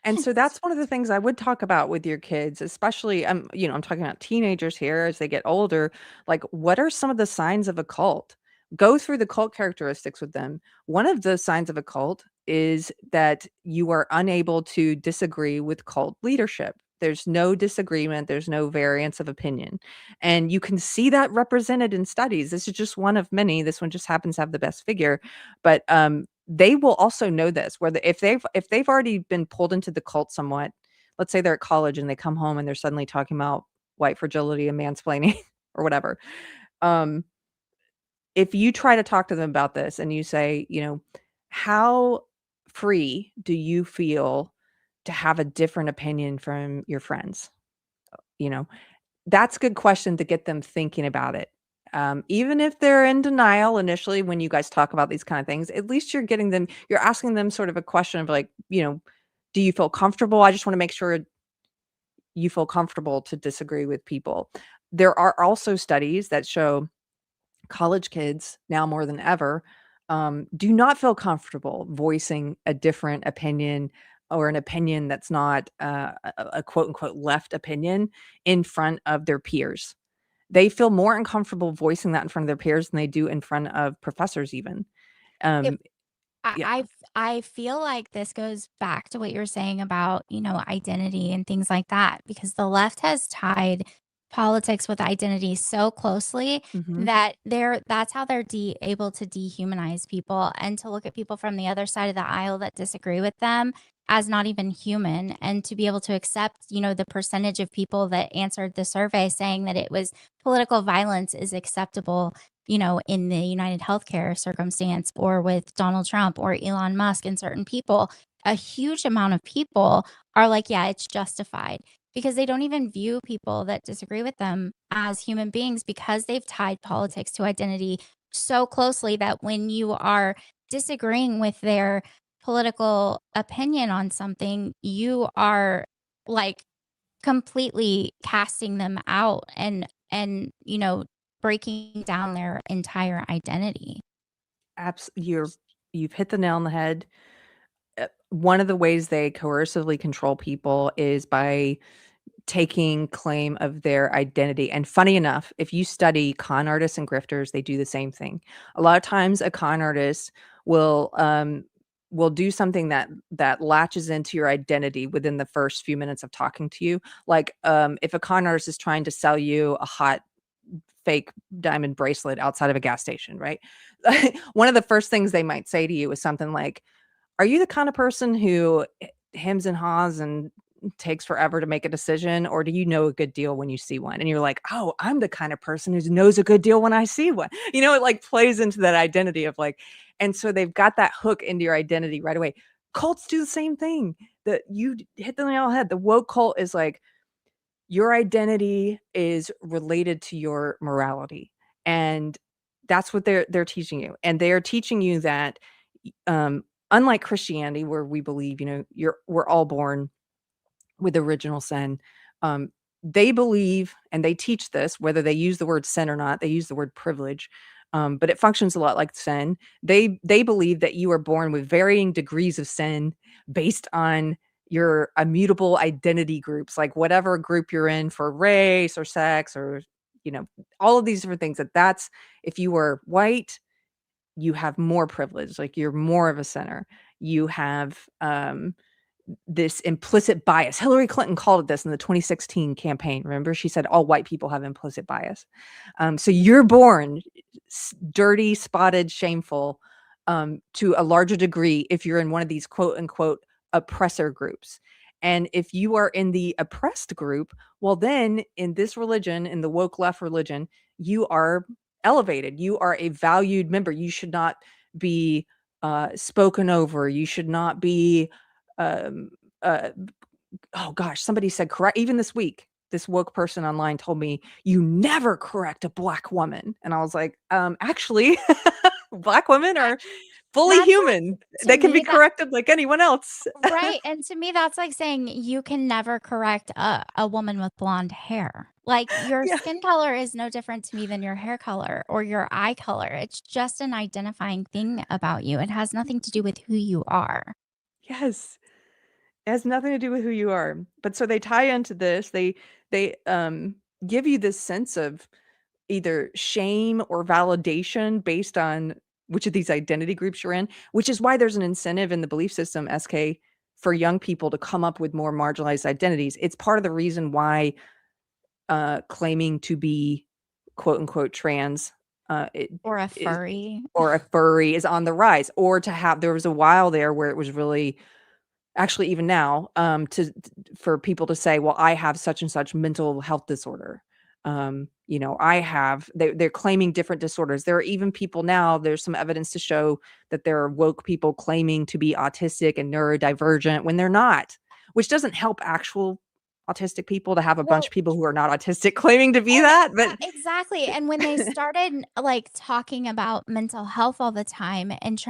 And so that's one of the things I would talk about with your kids, especially I'm talking about teenagers here as they get older. Like, what are some of the signs of a cult? Go through the cult characteristics with them. One of the signs of a cult is that you are unable to disagree with cult leadership. There's no disagreement, there's no variance of opinion. And you can see that represented in studies. This is just one of many. This one just happens to have the best figure. But they will also know this, where if they've already been pulled into the cult somewhat. Let's say they're at college and they come home and they're suddenly talking about white fragility and mansplaining or whatever. Um, if you try to talk to them about this and you say, how free do you feel to have a different opinion from your friends? You know, that's a good question to get them thinking about it. Even if they're in denial initially when you guys talk about these kind of things, at least you're asking them sort of a question of like, do you feel comfortable? I just want to make sure you feel comfortable to disagree with people. There are also studies that show college kids now more than ever do not feel comfortable voicing a different opinion or an opinion that's not a quote unquote left opinion in front of their peers. They feel more uncomfortable voicing that in front of their peers than they do in front of professors even. If Um, yeah. I feel like this goes back to what you're saying about, identity and things like that, because the left has tied politics with identity so closely Mhm. that that's how they're able to dehumanize people and to look at people from the other side of the aisle that disagree with them as not even human, and to be able to accept, the percentage of people that answered the survey saying that it was political violence is acceptable, in the United Healthcare circumstance, or with Donald Trump or Elon Musk and certain people. A huge amount of people are like, yeah, it's justified, because they don't even view people that disagree with them as human beings, because they've tied politics to identity so closely that when you are disagreeing with their political opinion on something, you are like completely casting them out and breaking down their entire identity. You've hit the nail on the head. One of the ways they coercively control people is by taking claim of their identity. And funny enough, if you study con artists and grifters, they do the same thing. A lot of times a con artist will do something that latches into your identity within the first few minutes of talking to you. Like if a con artist is trying to sell you a hot fake diamond bracelet outside of a gas station, right? One of the first things they might say to you is something like, are you the kind of person who hems and haws and takes forever to make a decision, or do you know a good deal when you see one? And you're like, oh, I'm the kind of person who knows a good deal when I see one. It like plays into that identity of like, and so they've got that hook into your identity right away. Cults do the same thing. That you hit the nail on the head. The woke cult is like, your identity is related to your morality, and that's what they're teaching you. And they're teaching you that unlike Christianity, where we believe we're all born with original sin, they believe, and they teach this, whether they use the word sin or not, they use the word privilege, but it functions a lot like sin. They believe that you are born with varying degrees of sin based on your immutable identity groups, like whatever group you're in for race or sex or all of these different things. That's if you were white, you have more privilege, like you're more of a sinner. You have this implicit bias. Hillary Clinton called it this in the 2016 campaign. Remember, she said all white people have implicit bias. So you're born dirty, spotted, shameful, to a larger degree if you're in one of these quote unquote oppressor groups. And if you are in the oppressed group, well, then in this religion, in the woke left religion, you are elevated. You are a valued member. You should not be spoken over. You should not be um oh gosh, somebody said correct. Even this week, this woke person online told me, you never correct a black woman. And I was like, actually, black women are fully That's human. to They can me be corrected like anyone else. right. And to me, that's like saying you can never correct a woman with blonde hair. Like your Yeah. skin color is no different to me than your hair color or your eye color. It's just an identifying thing about you. It has nothing to do with who you are. Yes. It has nothing to do with who you are. But so they tie into this. They give you this sense of either shame or validation based on which of these identity groups you're in, which is why there's an incentive in the belief system, SK, for young people to come up with more marginalized identities. It's part of the reason why claiming to be quote unquote trans Or a is, furry. or a furry is on the rise, or to have, there was a while there where it was really, actually even now, for people to say, well, I have such and such mental health disorder. I have, they're claiming different disorders. There are even people now, there's some evidence to show that there are woke people claiming to be autistic and neurodivergent when they're not, which doesn't help actual autistic people to have a bunch of people who are not autistic claiming to be that. But exactly. And when they started like talking about mental health all the time and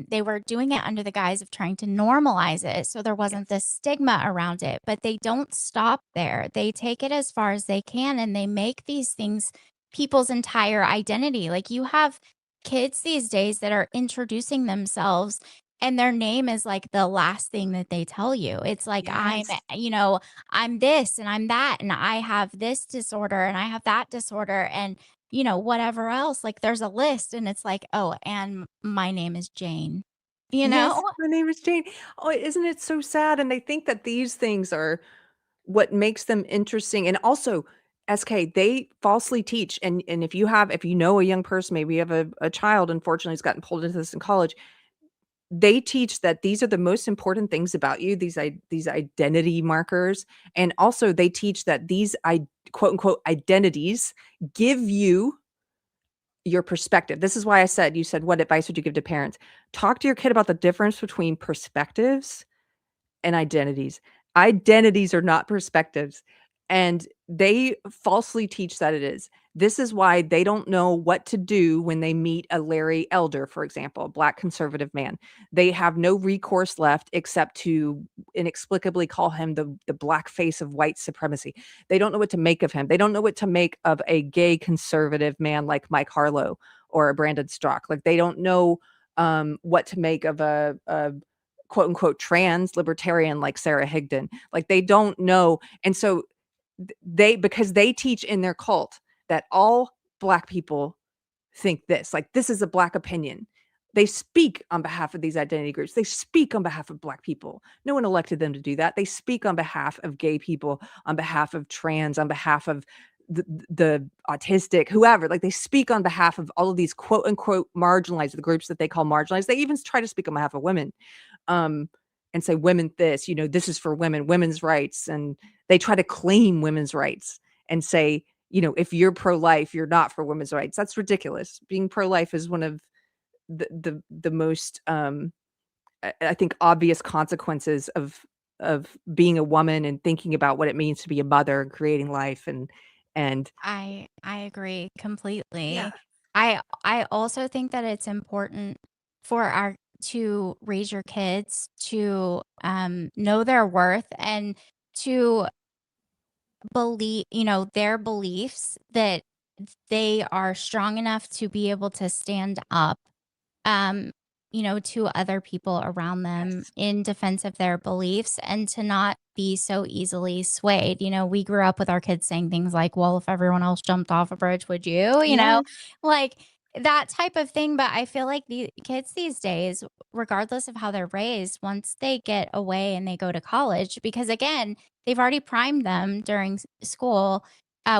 they were doing it under the guise of trying to normalize it. So there wasn't this stigma around it, but they don't stop there. They take it as far as they can and they make these things people's entire identity. Like you have kids these days that are introducing themselves and their name is like the last thing that they tell you. It's like, yes. I'm this and I'm that, and I have this disorder and I have that disorder and, whatever else. Like there's a list and it's like, oh, and my name is Jane, Yes, my name is Jane. Oh, isn't it so sad? And they think that these things are what makes them interesting. And also, SK, they falsely teach. And if you know a young person, maybe you have a child, unfortunately, who's gotten pulled into this in college, they teach that these are the most important things about you, these identity markers. And also they teach that these quote unquote identities give you your perspective. This is why you said, what advice would you give to parents? Talk to your kid about the difference between perspectives and identities. Identities are not perspectives. And they falsely teach that it is. This is why they don't know what to do when they meet a Larry Elder, for example, a Black conservative man. They have no recourse left except to inexplicably call him the black face of white supremacy. They don't know what to make of him. They don't know what to make of a gay conservative man like Mike Harlow or a Brandon Strzok. Like they don't know what to make of a quote unquote trans libertarian like Sarah Higdon. Like they don't know. And so because they teach in their cult that all Black people think this, like this is a Black opinion. They speak on behalf of these identity groups. They speak on behalf of Black people. No one elected them to do that. They speak on behalf of gay people, on behalf of trans, on behalf of the autistic, whoever. Like they speak on behalf of all of these quote unquote marginalized, the groups that they call marginalized. They even try to speak on behalf of women. And say women this, this is for women, women's rights. And they try to claim women's rights and say, if you're pro-life, you're not for women's rights. That's ridiculous. Being pro-life is one of the most, I think, obvious consequences of being a woman and thinking about what it means to be a mother and creating life. And I agree completely. Yeah. I also think that it's important to raise your kids to know their worth and to believe, their beliefs, that they are strong enough to be able to stand up to other people around them Yes. in defense of their beliefs and to not be so easily swayed. We grew up with our kids saying things like, well, if everyone else jumped off a bridge, would you? Yes. Like that type of thing. But I feel like the kids these days, regardless of how they're raised, once they get away and they go to college, because again, they've already primed them during school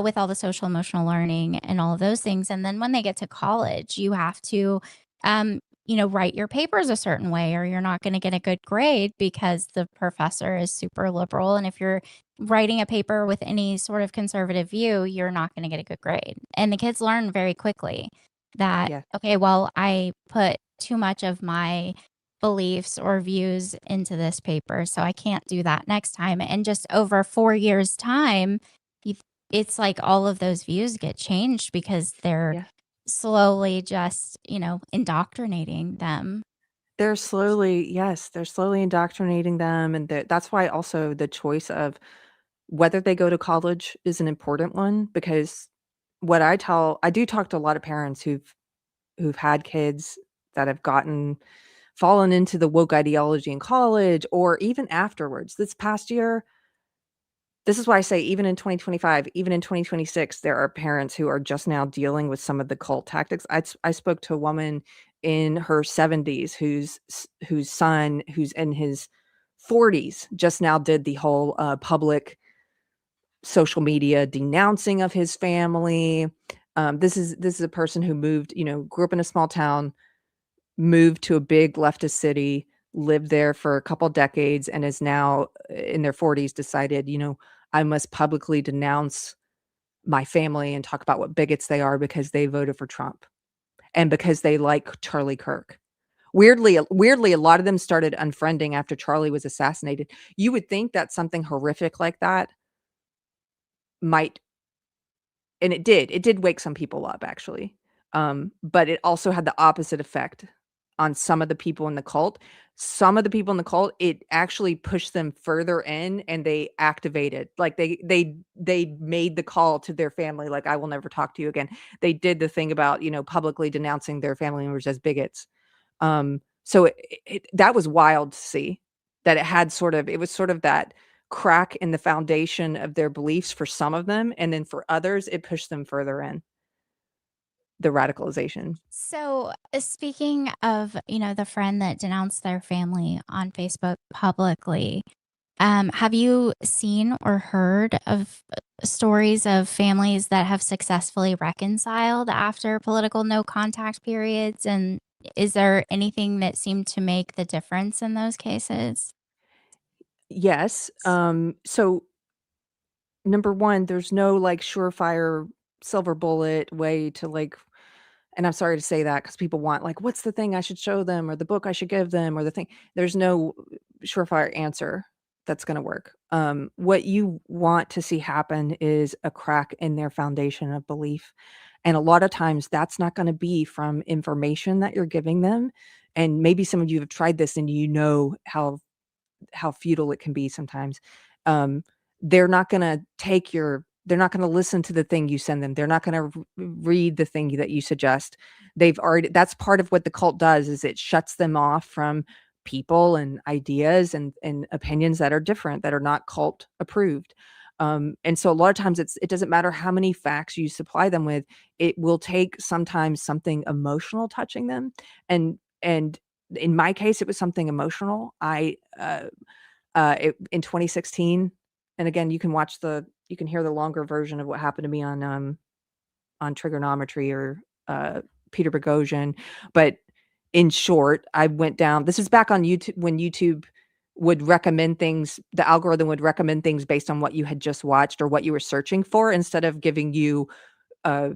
with all the social emotional learning and all of those things. And then when they get to college, you have to, write your papers a certain way, or you're not going to get a good grade because the professor is super liberal. And if you're writing a paper with any sort of conservative view, you're not going to get a good grade. And the kids learn very quickly that, Yeah. okay, well, I put too much of my beliefs or views into this paper, so I can't do that next time. And just over 4 years' time, it's like all of those views get changed because they're Yeah. slowly just, indoctrinating them. They're slowly indoctrinating them, and that's why also the choice of whether they go to college is an important one, because I do talk to a lot of parents who've had kids that have fallen into the woke ideology in college or even afterwards. This past year, this is why I say even in 2025, even in 2026, there are parents who are just now dealing with some of the cult tactics. I spoke to a woman in her 70s whose son, who's in his 40s, just now did the whole public social media denouncing of his family. This is a person who moved, grew up in a small town, moved to a big leftist city, lived there for a couple decades, and is now in their 40s decided, I must publicly denounce my family and talk about what bigots they are because they voted for Trump and because they like Charlie Kirk. Weirdly, a lot of them started unfriending after Charlie was assassinated. You would think that something horrific like that might, and it did wake some people up actually. But it also had the opposite effect on some of the people in the cult. Some of the people in the cult, it actually pushed them further in, and they activated, like they made the call to their family, like, I will never talk to you again. They did the thing about, publicly denouncing their family members as bigots. So that was wild to see that it was sort of that crack in the foundation of their beliefs for some of them, and then for others, it pushed them further in the radicalization. So, speaking of, the friend that denounced their family on Facebook publicly, have you seen or heard of stories of families that have successfully reconciled after political no contact periods? And is there anything that seemed to make the difference in those cases? Yes. So number one, there's no like surefire silver bullet way to like, and I'm sorry to say that because people want like, what's the thing I should show them or the book I should give them or the thing. There's no surefire answer that's going to work. What you want to see happen is a crack in their foundation of belief. And a lot of times that's not going to be from information that you're giving them. And maybe some of you have tried this and you know how futile it can be sometimes. They're not going to they're not going to listen to the thing you send them. They're not going to read the thing that you suggest. That's part of what the cult does, is it shuts them off from people and ideas and opinions that are different, that are not cult approved. And so a lot of times it doesn't matter how many facts you supply them with. It will take sometimes something emotional touching them. And in my case, it was something emotional. In 2016, and again, you can hear the longer version of what happened to me on trigonometry or Peter Boghossian. But in short, I went down. This is back on YouTube when YouTube would recommend things. The algorithm would recommend things based on what you had just watched or what you were searching for, instead of giving you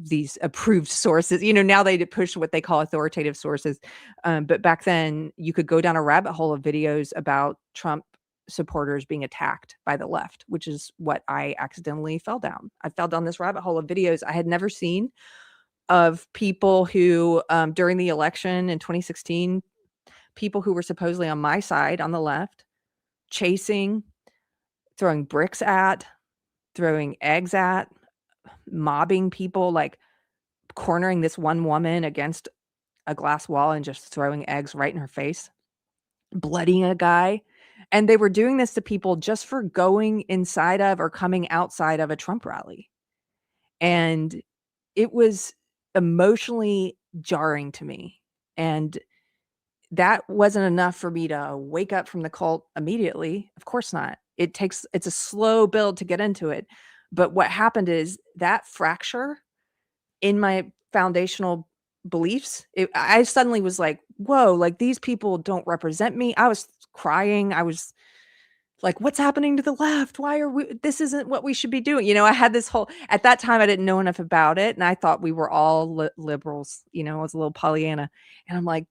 these approved sources. Now they push what they call authoritative sources. But back then you could go down a rabbit hole of videos about Trump supporters being attacked by the left, which is what I accidentally fell down. I fell down this rabbit hole of videos I had never seen of people who, during the election in 2016, people who were supposedly on my side, on the left, chasing, throwing bricks at, throwing eggs at, mobbing people, like cornering this one woman against a glass wall and just throwing eggs right in her face, bloodying a guy. And they were doing this to people just for going inside of or coming outside of a Trump rally. And it was emotionally jarring to me. And that wasn't enough for me to wake up from the cult immediately. Of course not. It's a slow build to get into it. But what happened is that fracture in my foundational beliefs, I suddenly was like, whoa, like these people don't represent me. I was crying. I was like, what's happening to the left? Why are we, this isn't what we should be doing. You know, I had this whole, at that time, I didn't know enough about it. And I thought we were all liberals, you know, I was a little Pollyanna. And I'm like,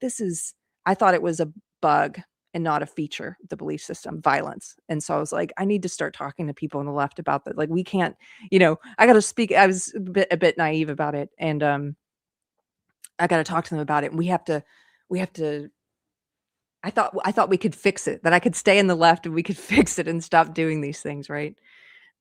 I thought it was a bug and not a feature of the belief system, violence. And so I was like, I need to start talking to people on the left about that. Like, we can't, you know, I got to speak. I was a bit naive about it. And I got to talk to them about it. And we have to, I thought we could fix it, that I could stay in the left and we could fix it and stop doing these things, right?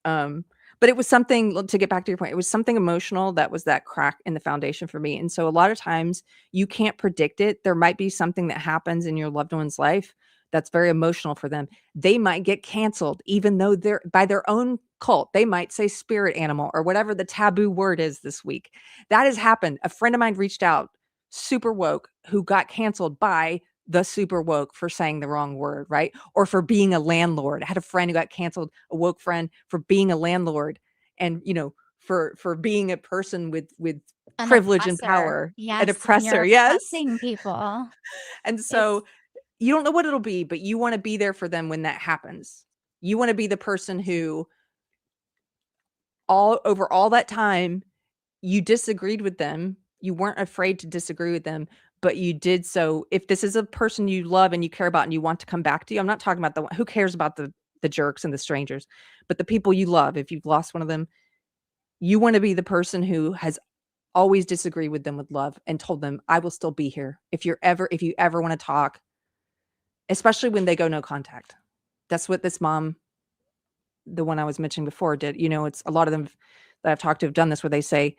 But it was something, to get back to your point, it was something emotional that was that crack in the foundation for me. And so a lot of times you can't predict it. There might be something that happens in your loved one's life that's very emotional for them. They might get canceled, even though they're by their own cult. They might say spirit animal or whatever the taboo word is this week. That has happened. A friend of mine reached out, super woke, who got canceled by the super woke for saying the wrong word, right? Or for being a landlord. I had a friend who got canceled, a woke friend, for being a landlord, and, you know, for being a person with An privilege and oppressor. power. Yes, An and oppressor, you're yes. oppressing people. And so you don't know what it'll be, but you want to be there for them when that happens. You want to be the person who over all that time you disagreed with them. You weren't afraid to disagree with them, but you did so. If this is a person you love and you care about and you want to come back to you, I'm not talking about who cares about the jerks and the strangers, but the people you love. If you've lost one of them, you want to be the person who has always disagreed with them with love and told them, I will still be here. If you ever want to talk, especially when they go no contact. That's what this mom, the one I was mentioning before, did. You know, it's a lot of them that I've talked to have done this, where they say,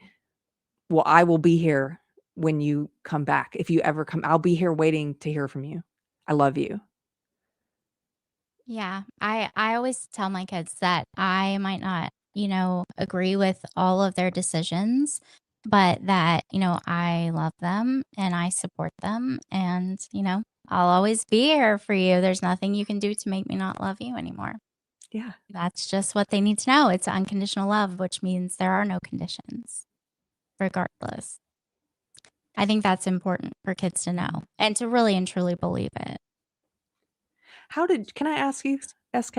well, I will be here when you come back. If you ever come, I'll be here waiting to hear from you. I love you. Yeah, I always tell my kids that I might not, agree with all of their decisions, but that, I love them and I support them and, I'll always be here for you. There's nothing you can do to make me not love you anymore. Yeah. That's just what they need to know. It's unconditional love, which means there are no conditions, regardless. I think that's important for kids to know and to really and truly believe it. Can I ask you, SK?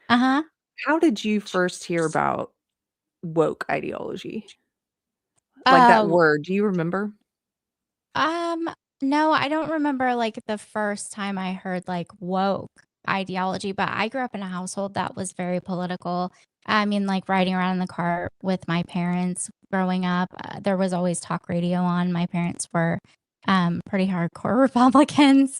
Uh-huh. How did you first hear about woke ideology? Like that word, do you remember? No, I don't remember like the first time I heard like woke ideology, but I grew up in a household that was very political. I mean, like riding around in the car with my parents growing up, there was always talk radio on. My parents were pretty hardcore Republicans.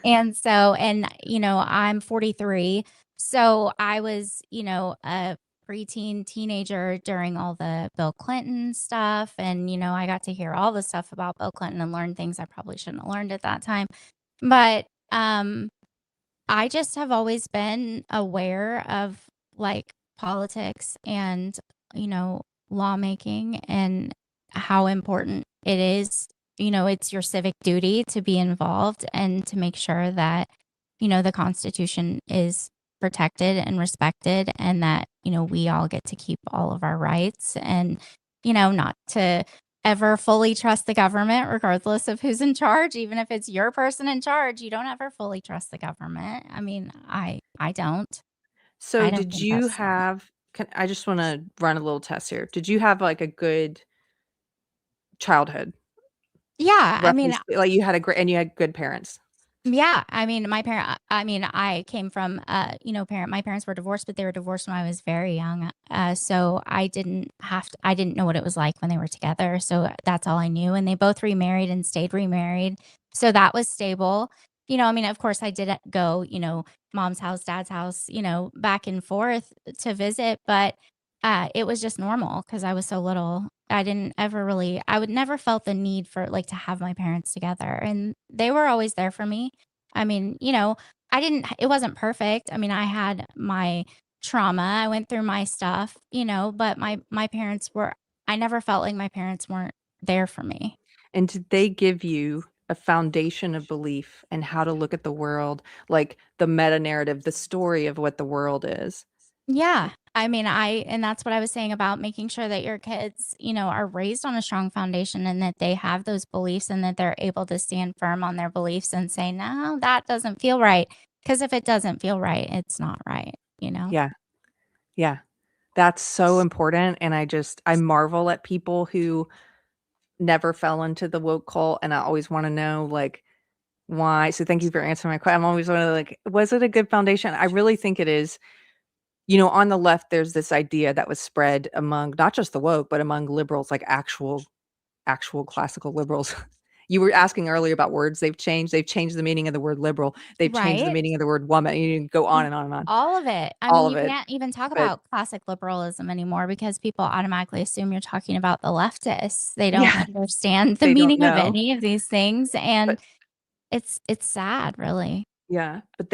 And so, I'm 43. So I was, a preteen teenager during all the Bill Clinton stuff. And, I got to hear all the stuff about Bill Clinton and learn things I probably shouldn't have learned at that time. But I just have always been aware of like politics and, lawmaking and how important it is. It's your civic duty to be involved and to make sure that, the Constitution is protected and respected and that, we all get to keep all of our rights and, not to ever fully trust the government, regardless of who's in charge. Even if it's your person in charge, you don't ever fully trust the government. I mean, I don't. So I don't did think you that's smart. have, I just want to run a little test here. Did you have like a good childhood? Yeah, I Roughly, mean, like you had good parents. yeah, I mean, I came from, my parents were divorced, but they were divorced when I was very young. So I didn't know what it was like when they were together. So that's all I knew. And they both remarried and stayed remarried. So that was stable. I mean, of course I did go, mom's house, dad's house, back and forth to visit, but it was just normal because I was so little. I would never felt the need for like to have my parents together. And they were always there for me. I mean, it wasn't perfect. I mean, I had my trauma. I went through my stuff, but my parents I never felt like my parents weren't there for me. And did they give you a foundation of belief and how to look at the world, like the meta narrative, the story of what the world is? Yeah. I mean, and that's what I was saying about making sure that your kids, are raised on a strong foundation and that they have those beliefs and that they're able to stand firm on their beliefs and say, no, that doesn't feel right. Because if it doesn't feel right, it's not right, Yeah. Yeah. That's so important. And I marvel at people who never fell into the woke cult. And I always want to know, like, why. So thank you for answering my question. I'm always wondering, like, was it a good foundation? I really think it is. On the left, there's this idea that was spread among not just the woke, but among liberals, like actual classical liberals. You were asking earlier about words they've changed. They've changed the meaning of the word liberal. They've changed the Right? meaning of the word woman. You can go on and on and on. All of it. I All mean, of you it. can't even talk But about classic liberalism anymore because people automatically assume you're talking about the leftists. They don't yeah, understand the they don't meaning of know. any of these things, and But it's sad, really. yeah, but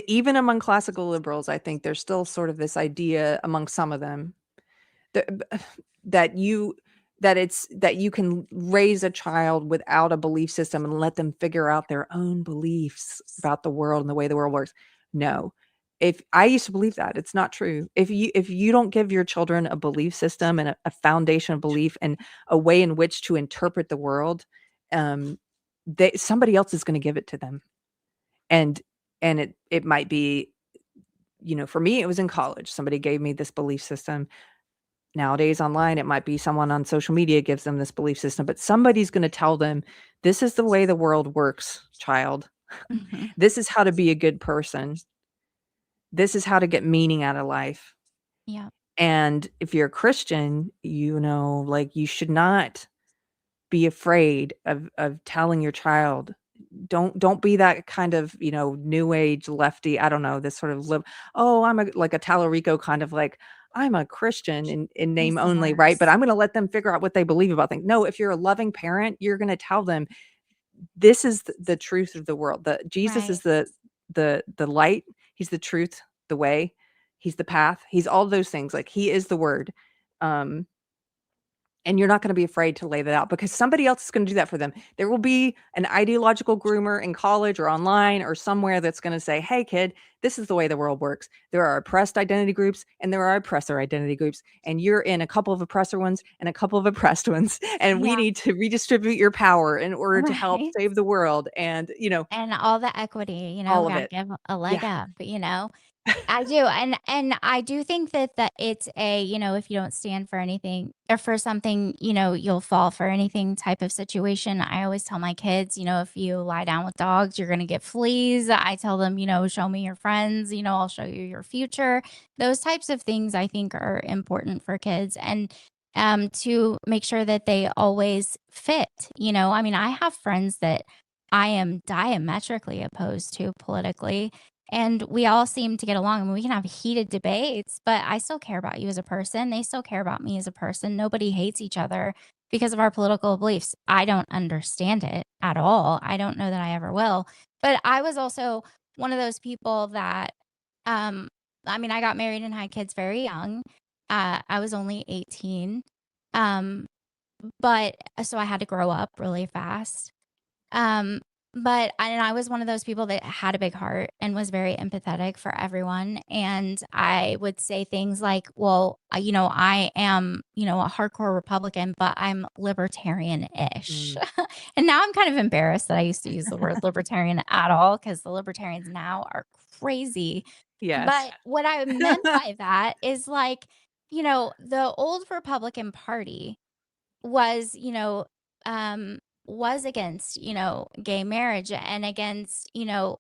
even among classical liberals, I think there's still sort of this idea among some of them that that you that you can raise a child without a belief system and let them figure out their own beliefs about the world and the way the world works. No. If I used to believe that, it's not true. If you don't give your children a belief system and a foundation of belief and a way in which to interpret the world, um, somebody else is going to give it to them. And it might be, for me, it was in college. Somebody gave me this belief system. Nowadays online, it might be someone on social media gives them this belief system, but somebody's going to tell them, this is the way the world works, child. Mhm. This is how to be a good person. This is how to get meaning out of life. Yeah. And if you're a Christian, like, you should not be afraid of telling your child, don't be that kind of, new age lefty. I don't know, this sort of I'm like a Talarico kind of like, I'm a Christian in He's name the only, right? But worst. I'm going to let them figure out what they believe about things. No, if you're a loving parent, you're going to tell them, this is the truth of the world. Jesus Right. is the light. He's the truth, the way. He's the path. He's all those things. Like, he is the word. Um, and you're not going to be afraid to lay that out because somebody else is going to do that for them. There will be an ideological groomer in college or online or somewhere that's going to say, hey, kid, this is the way the world works. There are oppressed identity groups and there are oppressor identity groups. And you're in a couple of oppressor ones and a couple of oppressed ones. And we Yeah. need to redistribute your power in order to help Right. save the world. And, And all the equity, all of gotta it. give a leg Yeah. up. I do, and I do think that it's if you don't stand for anything or for something, you'll fall for anything type of situation. I always tell my kids, if you lie down with dogs, you're gonna get fleas. I tell them, show me your friends, I'll show you your future. Those types of things I think are important for kids and to make sure that they always fit. I mean, I have friends that I am diametrically opposed to politically. And we all seem to get along. I mean, we can have heated debates, but I still care about you as a person. They still care about me as a person. Nobody hates each other because of our political beliefs. I don't understand it at all. I don't know that I ever will. But I was also one of those people that, um, I mean, I got married and had kids very young. I was only 18. Um, but so I had to grow up really fast. Um, and I was one of those people that had a big heart and was very empathetic for everyone. And I would say things like, well, I am, a hardcore Republican, but I'm libertarian-ish. And now I'm kind of embarrassed that I used to use the word libertarian at all because the libertarians now are crazy. Yes. But what I meant by that is like, the old Republican Party was, was against, gay marriage and against, the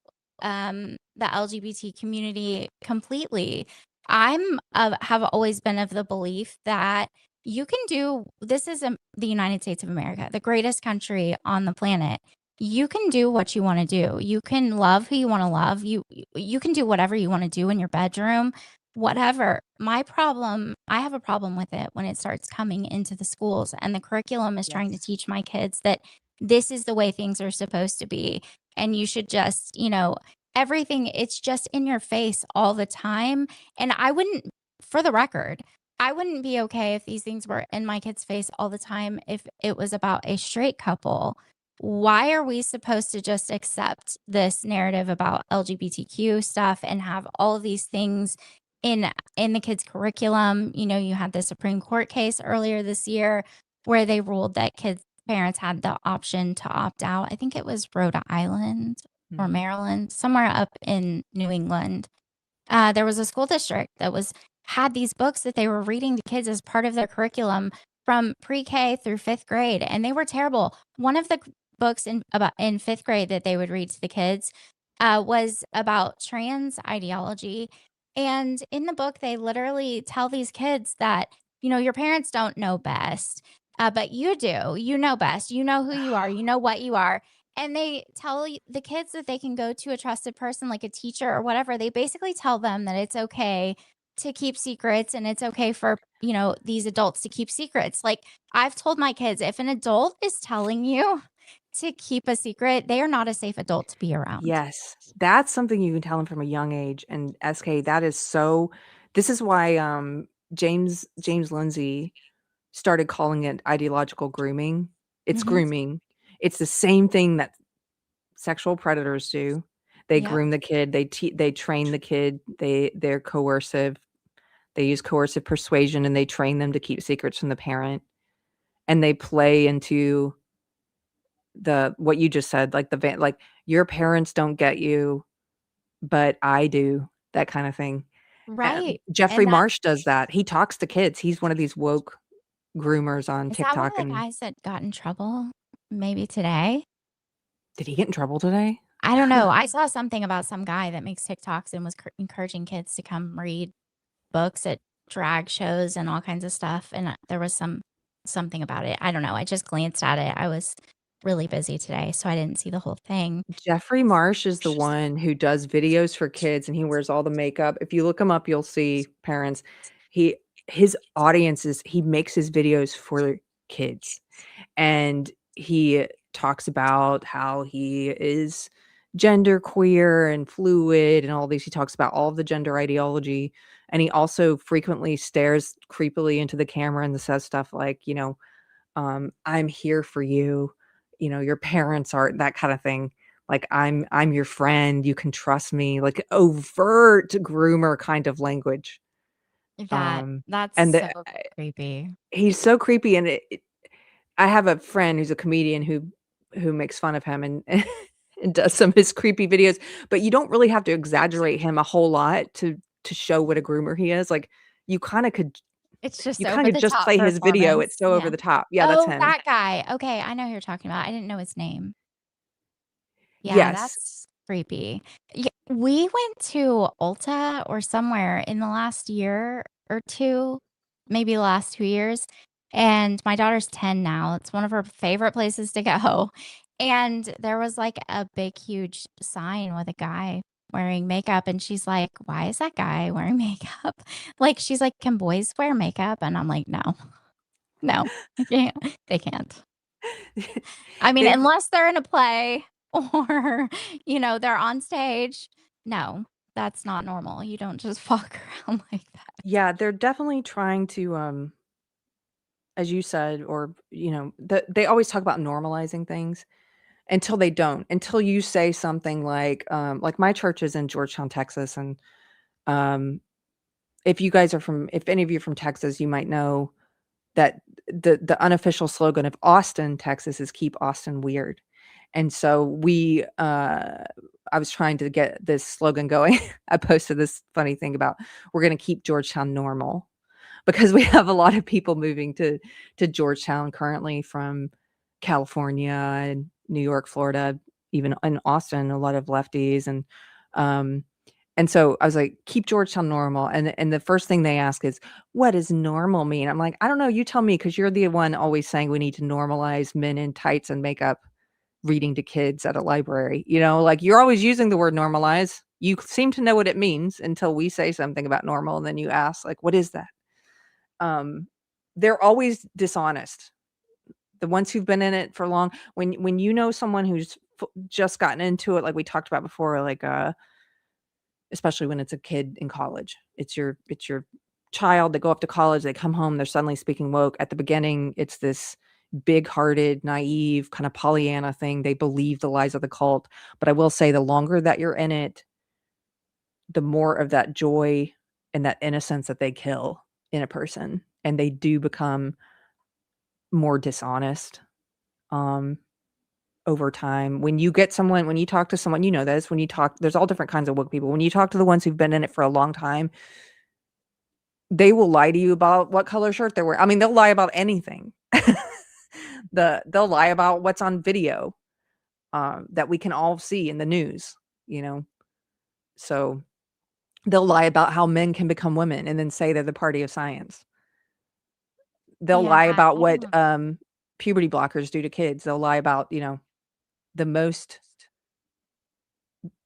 LGBT community completely. Have always been of the belief that you can do this is the United States of America, the greatest country on the planet. You can do what you want to do. You can love who you want to love. You can do whatever you want to do in your bedroom, whatever. I have a problem with it when it starts coming into the schools and the curriculum is trying to Yes. teach my kids that this is the way things are supposed to be. And you should just, everything, it's just in your face all the time. And I wouldn't, for the record, I wouldn't be okay if these things were in my kid's face all the time if it was about a straight couple. Why are we supposed to just accept this narrative about LGBTQ stuff and have all of these things in the kids' curriculum? You know, you had the Supreme Court case earlier this year where they ruled that parents had the option to opt out. I think it was Rhode Island or Maryland, somewhere up in New England. There was a school district that had these books that they were reading to kids as part of their curriculum from pre-K through 5th grade, and they were terrible. One of the books in 5th grade that they would read to the kids was about trans ideology. And in the book, they literally tell these kids that, you know, your parents don't know best, but you do. You know best. You know who you are. You know what you are. And they tell the kids that they can go to a trusted person like a teacher or whatever. They basically tell them that it's okay to keep secrets and it's okay for, you know, these adults to keep secrets. Like I've told my kids, if an adult is telling you to keep a secret, they are not a safe adult to be around. Yes, that's something you can tell them from a young age. And SK, that is so. This is why James Lindsay started calling it ideological grooming. It's grooming. It's the same thing that sexual predators do. They groom the kid. They train the kid. They're coercive. They use coercive persuasion, and they train them to keep secrets from the parent. And they play into what you just said, like like your parents don't get you, but I do, that kind of thing. Right. Jeffrey Marsh does that. He talks to kids. He's one of these woke groomers on Is TikTok. that one of the guys that got in trouble maybe today? Did he get in trouble today? I don't know. I saw something about some guy that makes TikToks and was encouraging kids to come read books at drag shows and all kinds of stuff. And there was something about it. I don't know. I just glanced at it. I was really busy today, so I didn't see the whole thing. Jeffrey Marsh is the one who does videos for kids, and he wears all the makeup. If you look him up, you'll see parents. His audience is, he makes his videos for kids, and he talks about how he is gender queer and fluid and all these. He talks about all of the gender ideology, and he also frequently stares creepily into the camera and says stuff like, you know, I'm here for you. You know, your parents are, that kind of thing. Like, I'm your friend. You can trust me. Like overt groomer kind of language. That's And so creepy. He's so creepy. And I have a friend who's a comedian who makes fun of him and does some of his creepy videos. But you don't really have to exaggerate him a whole lot to show what a groomer he is. Like, you kind of could. It's just You over kind of the just top play his video. performance. It's so over the top. Yeah, that's him. That guy. Okay, I know who you're talking about. I didn't know his name. Yeah, Yes. that's creepy. Yeah, we went to Ulta or somewhere in the last year or two, maybe the last 2 years, and my daughter's 10 now. It's one of her favorite places to go. And there was like a big, huge sign with a guy wearing makeup, and she's like, "Why is that guy wearing makeup?" Like, she's like, "Can boys wear makeup?" And I'm like, "No, they can't." I mean, unless they're in a play or, you know, they're on stage. No, that's not normal. You don't just walk around like that. Yeah, they're definitely trying to, as you said, or, you know, they always talk about normalizing things until they don't. Until you say something like my church is in Georgetown, Texas, and if any of you are from Texas, you might know that the unofficial slogan of Austin, Texas is "Keep Austin Weird." And so I was trying to get this slogan going. I posted this funny thing about, we're going to keep Georgetown normal, because we have a lot of people moving to Georgetown currently from California and New York, Florida, even in Austin, a lot of lefties. And so I was like, keep Georgetown normal. And the first thing they ask is, what does normal mean? I'm like, I don't know. You tell me, because you're the one always saying we need to normalize men in tights and makeup reading to kids at a library. You know, like, you're always using the word normalize. You seem to know what it means until we say something about normal. And then you ask, like, what is that? They're always dishonest. The ones who've been in it for long, when you know someone who's just gotten into it, like we talked about before, like, especially when it's a kid in college, it's your child, they go off to college, they come home, they're suddenly speaking woke. At the beginning, it's this big-hearted, naive, kind of Pollyanna thing. They believe the lies of the cult. But I will say, the longer that you're in it, the more of that joy and that innocence that they kill in a person, and they do become more dishonest over time. When you talk to someone, you know this, there's all different kinds of woke people. When you talk to the ones who've been in it for a long time, they will lie to you about what color shirt they're wearing. I mean, they'll lie about anything. They'll lie about what's on video that we can all see in the news, so they'll lie about how men can become women and then say they're the party of science. They'll lie about what puberty blockers do to kids. They'll lie about, the most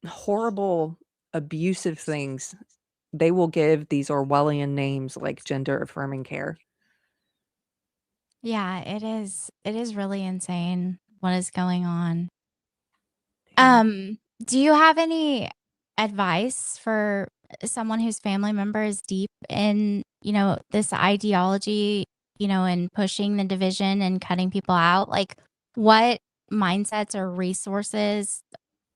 horrible, abusive things. They will give these Orwellian names like gender affirming care. Yeah, it is. It is really insane what is going on. Yeah. Do you have any advice for someone whose family member is deep in, this ideology, and pushing the division and cutting people out? Like, what mindsets or resources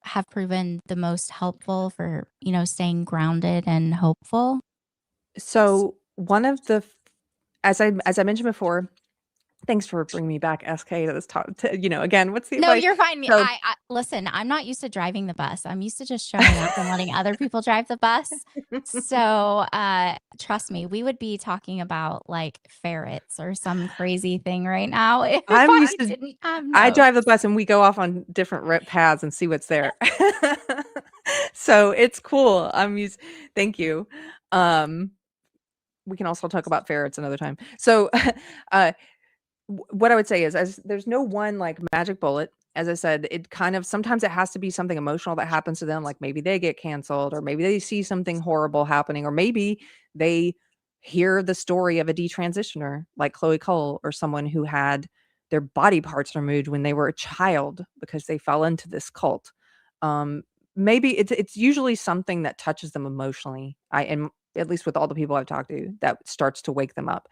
have proven the most helpful for, staying grounded and hopeful? So one of the, as I mentioned before, thanks for bringing me back, SK, to this topic. Again, what's the No, advice? you're fine. So- I listen, I'm not used to driving the bus. I'm used to just showing up and letting other people drive the bus. So, trust me, we would be talking about like ferrets or some crazy thing right now if I'm I used to- didn't have I notes. drive the bus and we go off on different paths and see what's there. So it's cool. Thank you. We can also talk about ferrets another time. So, what I would say is, as there's no one like magic bullet. As I said, sometimes it has to be something emotional that happens to them. Like maybe they get canceled, or maybe they see something horrible happening, or maybe they hear the story of a detransitioner like Chloe Cole, or someone who had their body parts removed when they were a child because they fell into this cult. Maybe it's usually something that touches them emotionally. And at least with all the people I've talked to, that starts to wake them up.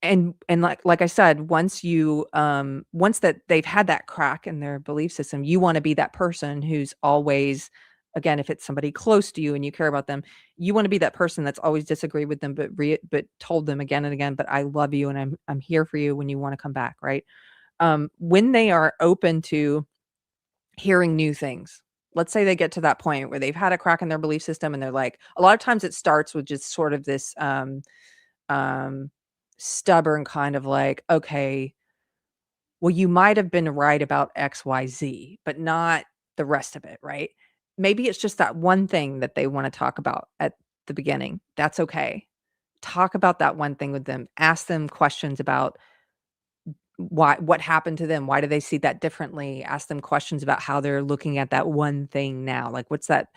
And like I said, once that they've had that crack in their belief system, you want to be that person who's always, again, if it's somebody close to you and you care about them, you want to be that person that's always disagreed with them, but told them again and again, but I love you and I'm here for you when you want to come back, right? When they are open to hearing new things, let's say they get to that point where they've had a crack in their belief system and they're like, a lot of times it starts with just sort of this stubborn kind of like, okay, well, you might have been right about XYZ, but not the rest of it, right? Maybe it's just that one thing that they want to talk about at the beginning. That's okay. Talk about that one thing with them. Ask them questions about what happened to them. Why do they see that differently? Ask them questions about how they're looking at that one thing now. Like, what's that?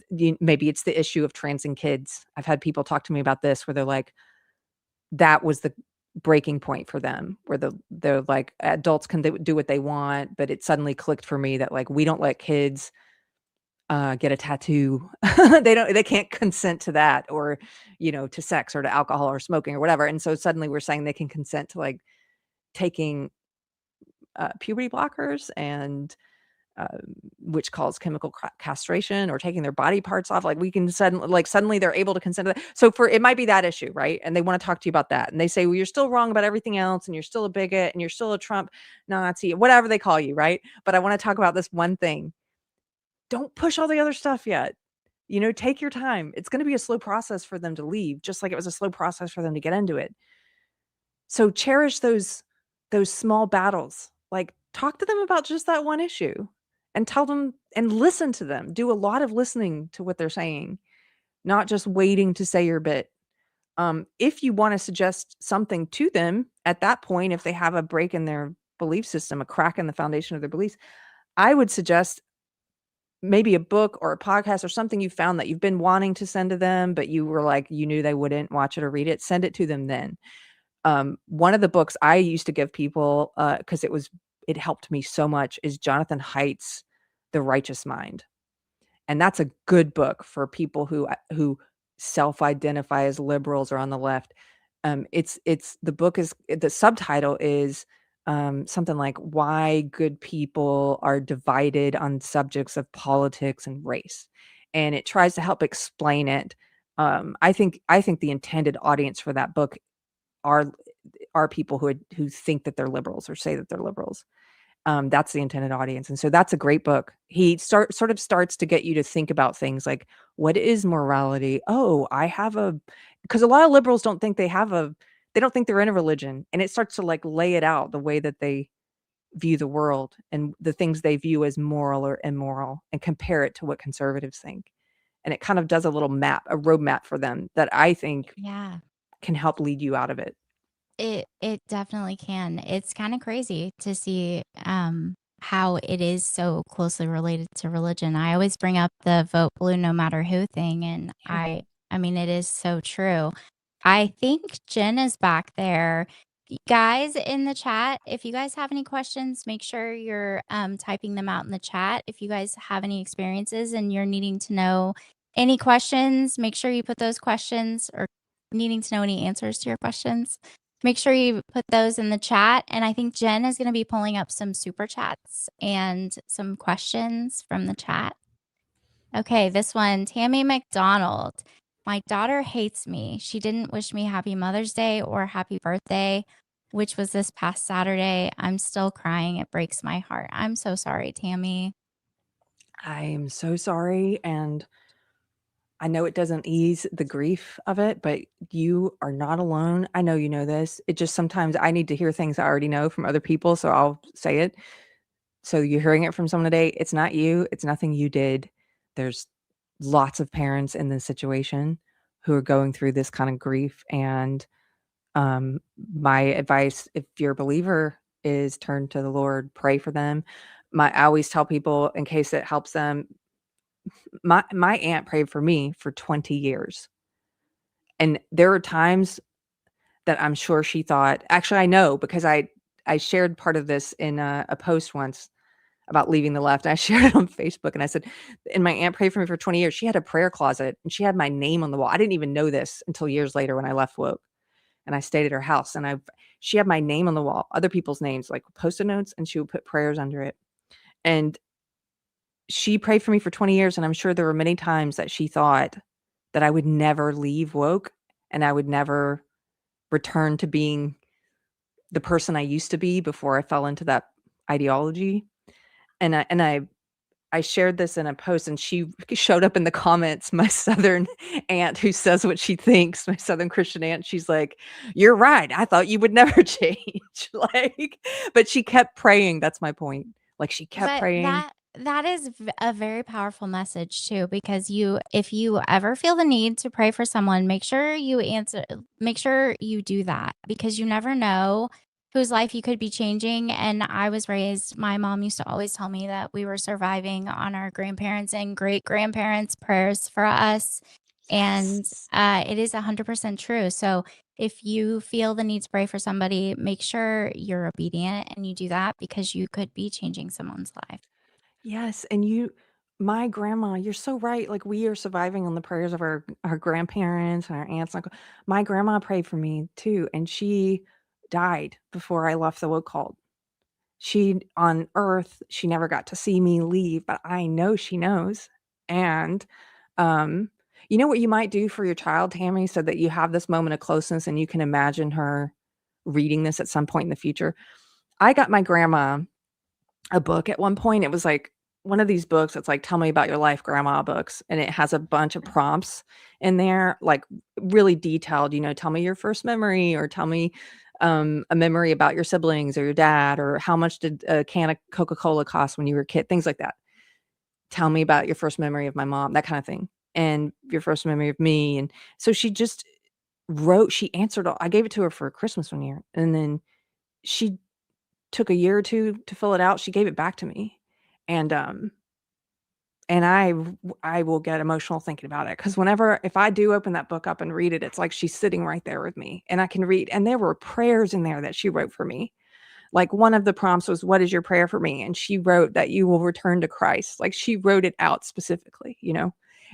Maybe it's the issue of trans and kids. I've had people talk to me about this where they're like, that was the breaking point for them, where they're like, adults can do what they want, but it suddenly clicked for me that like, we don't let kids get a tattoo. They can't consent to that, or to sex or to alcohol or smoking or whatever. And so suddenly we're saying they can consent to like taking puberty blockers, and which calls chemical castration, or taking their body parts off. Like we can suddenly they're able to consent to that. So it might be that issue, right? And they want to talk to you about that. And they say, well, you're still wrong about everything else. And you're still a bigot, and you're still a Trump Nazi, whatever they call you. Right. But I want to talk about this one thing. Don't push all the other stuff yet. Take your time. It's going to be a slow process for them to leave, just like it was a slow process for them to get into it. So cherish those small battles. Like, talk to them about just that one issue, and tell them and listen to them. Do a lot of listening to what they're saying, not just waiting to say your bit. If you want to suggest something to them at that point, if they have a break in their belief system, a crack in the foundation of their beliefs, I would suggest maybe a book or a podcast or something you found that you've been wanting to send to them, but you were like, you knew they wouldn't watch it or read it. Send it to them then. One of the books I used to give people, because it helped me so much, is Jonathan Haidt's The Righteous Mind. And that's a good book for people who self-identify as liberals or on the left. It's the book is, the subtitle is something like Why Good People Are Divided on Subjects of Politics and Race, and it tries to help explain it. I think the intended audience for that book are people who think that they're liberals or say that they're liberals. That's the intended audience. And so that's a great book. He sort of starts to get you to think about things like, what is morality? Oh, because a lot of liberals don't think they don't think they're in a religion. And it starts to like lay it out, the way that they view the world and the things they view as moral or immoral, and compare it to what conservatives think. And it kind of does a little map, a roadmap for them that I think Yeah. can help lead you out of it. It definitely can. It's kind of crazy to see how it is so closely related to religion. I always bring up the vote blue no matter who thing, and Yeah. I mean it is so true. I think Jen is back there. Guys in the chat, if you guys have any questions, make sure you're typing them out in the chat. If you guys have any experiences and you're needing to know any questions, make sure you put those questions, or needing to know any answers to your questions. Make sure you put those in the chat. And I think Jen is going to be pulling up some super chats and some questions from the chat. Okay, this one, Tammy McDonald. My daughter hates me. She didn't wish me happy Mother's Day or happy birthday, which was this past Saturday. I'm still crying. It breaks my heart. I'm so sorry, Tammy. I am so sorry. And I know it doesn't ease the grief of it, but you are not alone. I know you know this. It just, sometimes I need to hear things I already know from other people, so I'll say it. So you're hearing it from someone today. It's not you. It's nothing you did. There's lots of parents in this situation who are going through this kind of grief. And my advice, if you're a believer, is turn to the Lord, pray for them. I always tell people, in case it helps them, my aunt prayed for me for 20 years. And there are times that I'm sure she thought, actually, I know, because I shared part of this in a post once about leaving the left. I shared it on Facebook, and I said, and my aunt prayed for me for 20 years. She had a prayer closet and she had my name on the wall. I didn't even know this until years later when I left woke and I stayed at her house, and she had my name on the wall, other people's names, like Post-it notes, and she would put prayers under it. And she prayed for me for 20 years. And I'm sure there were many times that she thought that I would never leave woke and I would never return to being the person I used to be before I fell into that ideology. And I shared this in a post, and she showed up in the comments, my Southern aunt who says what she thinks, my Southern Christian aunt. She's like, "You're right. I thought you would never change." But she kept praying. That's my point. Like, she kept But praying. that is a very powerful message too, because if you ever feel the need to pray for someone, make sure you do that, because you never know whose life you could be changing. And my mom used to always tell me that we were surviving on our grandparents and great grandparents' prayers for us. And it is 100% true. So if you feel the need to pray for somebody, make sure you're obedient and you do that, because you could be changing someone's life. Yes, and my grandma, you're so right. Like, we are surviving on the prayers of our grandparents and our aunts and uncle. My grandma prayed for me too, and she died before I left the woke cult. On earth, she never got to see me leave, but I know she knows. And you know what you might do for your child, Tammy, so that you have this moment of closeness and you can imagine her reading this at some point in the future? I got my grandma a book at one point. It was like one of these books that's like, "Tell me about your life, grandma" books. And it has a bunch of prompts in there, like really detailed, tell me your first memory, or tell me a memory about your siblings or your dad, or how much did a can of Coca-Cola cost when you were a kid, things like that. Tell me about your first memory of my mom, that kind of thing. And your first memory of me. And so she just she answered I gave it to her for Christmas one year. And then she took a year or two to fill it out. She gave it back to me. And I will get emotional thinking about it, because if I do open that book up and read it, it's like she's sitting right there with me and I can read. And there were prayers in there that she wrote for me. Like, one of the prompts was, "What is your prayer for me?" And she wrote that you will return to Christ. Like, she wrote it out specifically,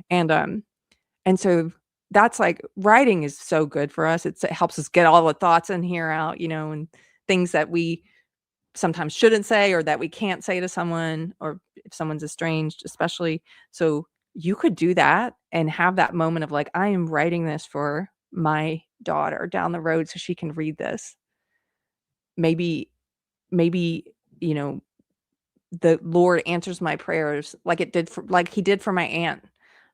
and so that's like writing is so good for us. It helps us get all the thoughts in here out, and things that we sometimes shouldn't say or that we can't say to someone, or if someone's estranged, especially. So you could do that and have that moment of like, I am writing this for my daughter down the road so she can read this. Maybe, the Lord answers my prayers like he did for my aunt.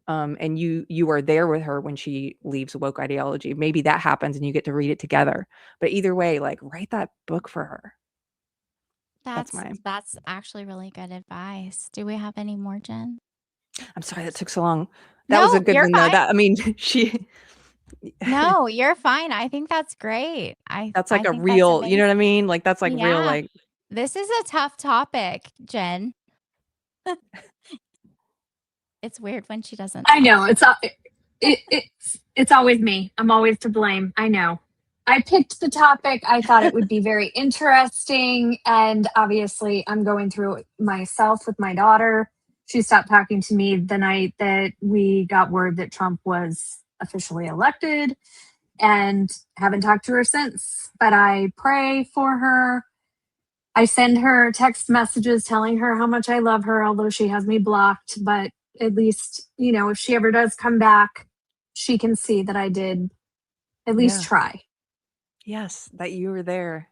And you are there with her when she leaves woke ideology. Maybe that happens and you get to read it together. But either way, like, write that book for her. That's actually really good advice. Do we have any more, Jen? I'm sorry that took so long. That was a good you're one though. fine. She No, you're fine. I think that's great. that's like I a think that's real, you know what I amazing. mean? Like that's like real, Yeah. like This is a tough topic, Jen. It's weird when she doesn't. I know it's always me. I'm always to blame. I know. I picked the topic. I thought it would be very interesting, and obviously, I'm going through it myself with my daughter. She stopped talking to me the night that we got word that Trump was officially elected, and haven't talked to her since. But I pray for her. I send her text messages telling her how much I love her, although she has me blocked. But at least, if she ever does come back, she can see that I did at least try. Yes, that you were there.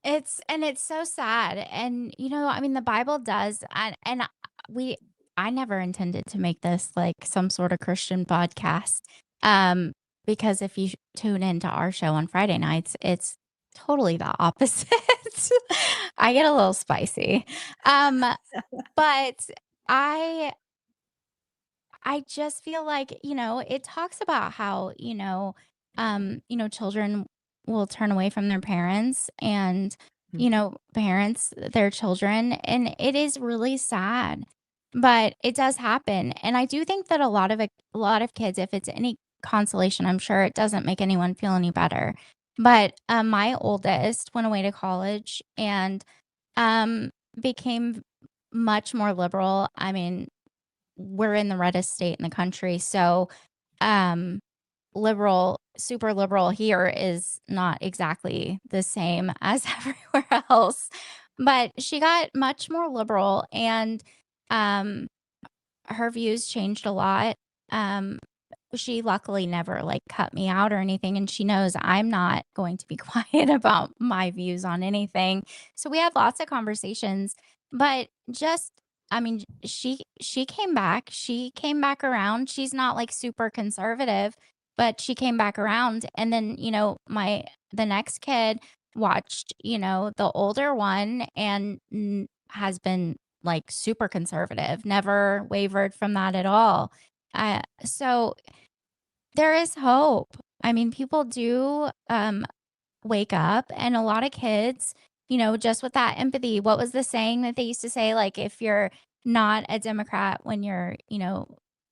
It's so sad. And, the Bible does. And I never intended to make this like some sort of Christian podcast. Because if you tune into our show on Friday nights, it's totally the opposite. I get a little spicy. But I just feel like, it talks about how, children will turn away from their parents and, parents, their children. And it is really sad, but it does happen. And I do think that a lot of kids, if it's any consolation, I'm sure it doesn't make anyone feel any better. But my oldest went away to college and became much more liberal. I mean, we're in the reddest state in the country. So, super liberal here is not exactly the same as everywhere else. But she got much more liberal and her views changed a lot. She luckily never like cut me out or anything. And she knows I'm not going to be quiet about my views on anything. So we had lots of conversations, but she came back. She came back around. She's not like super conservative, but she came back around. And then, the next kid watched, the older one and has been like super conservative, never wavered from that at all. So there is hope. I mean, people do wake up, and a lot of kids, just with that empathy. What was the saying that they used to say? Like, if you're not a Democrat when you're,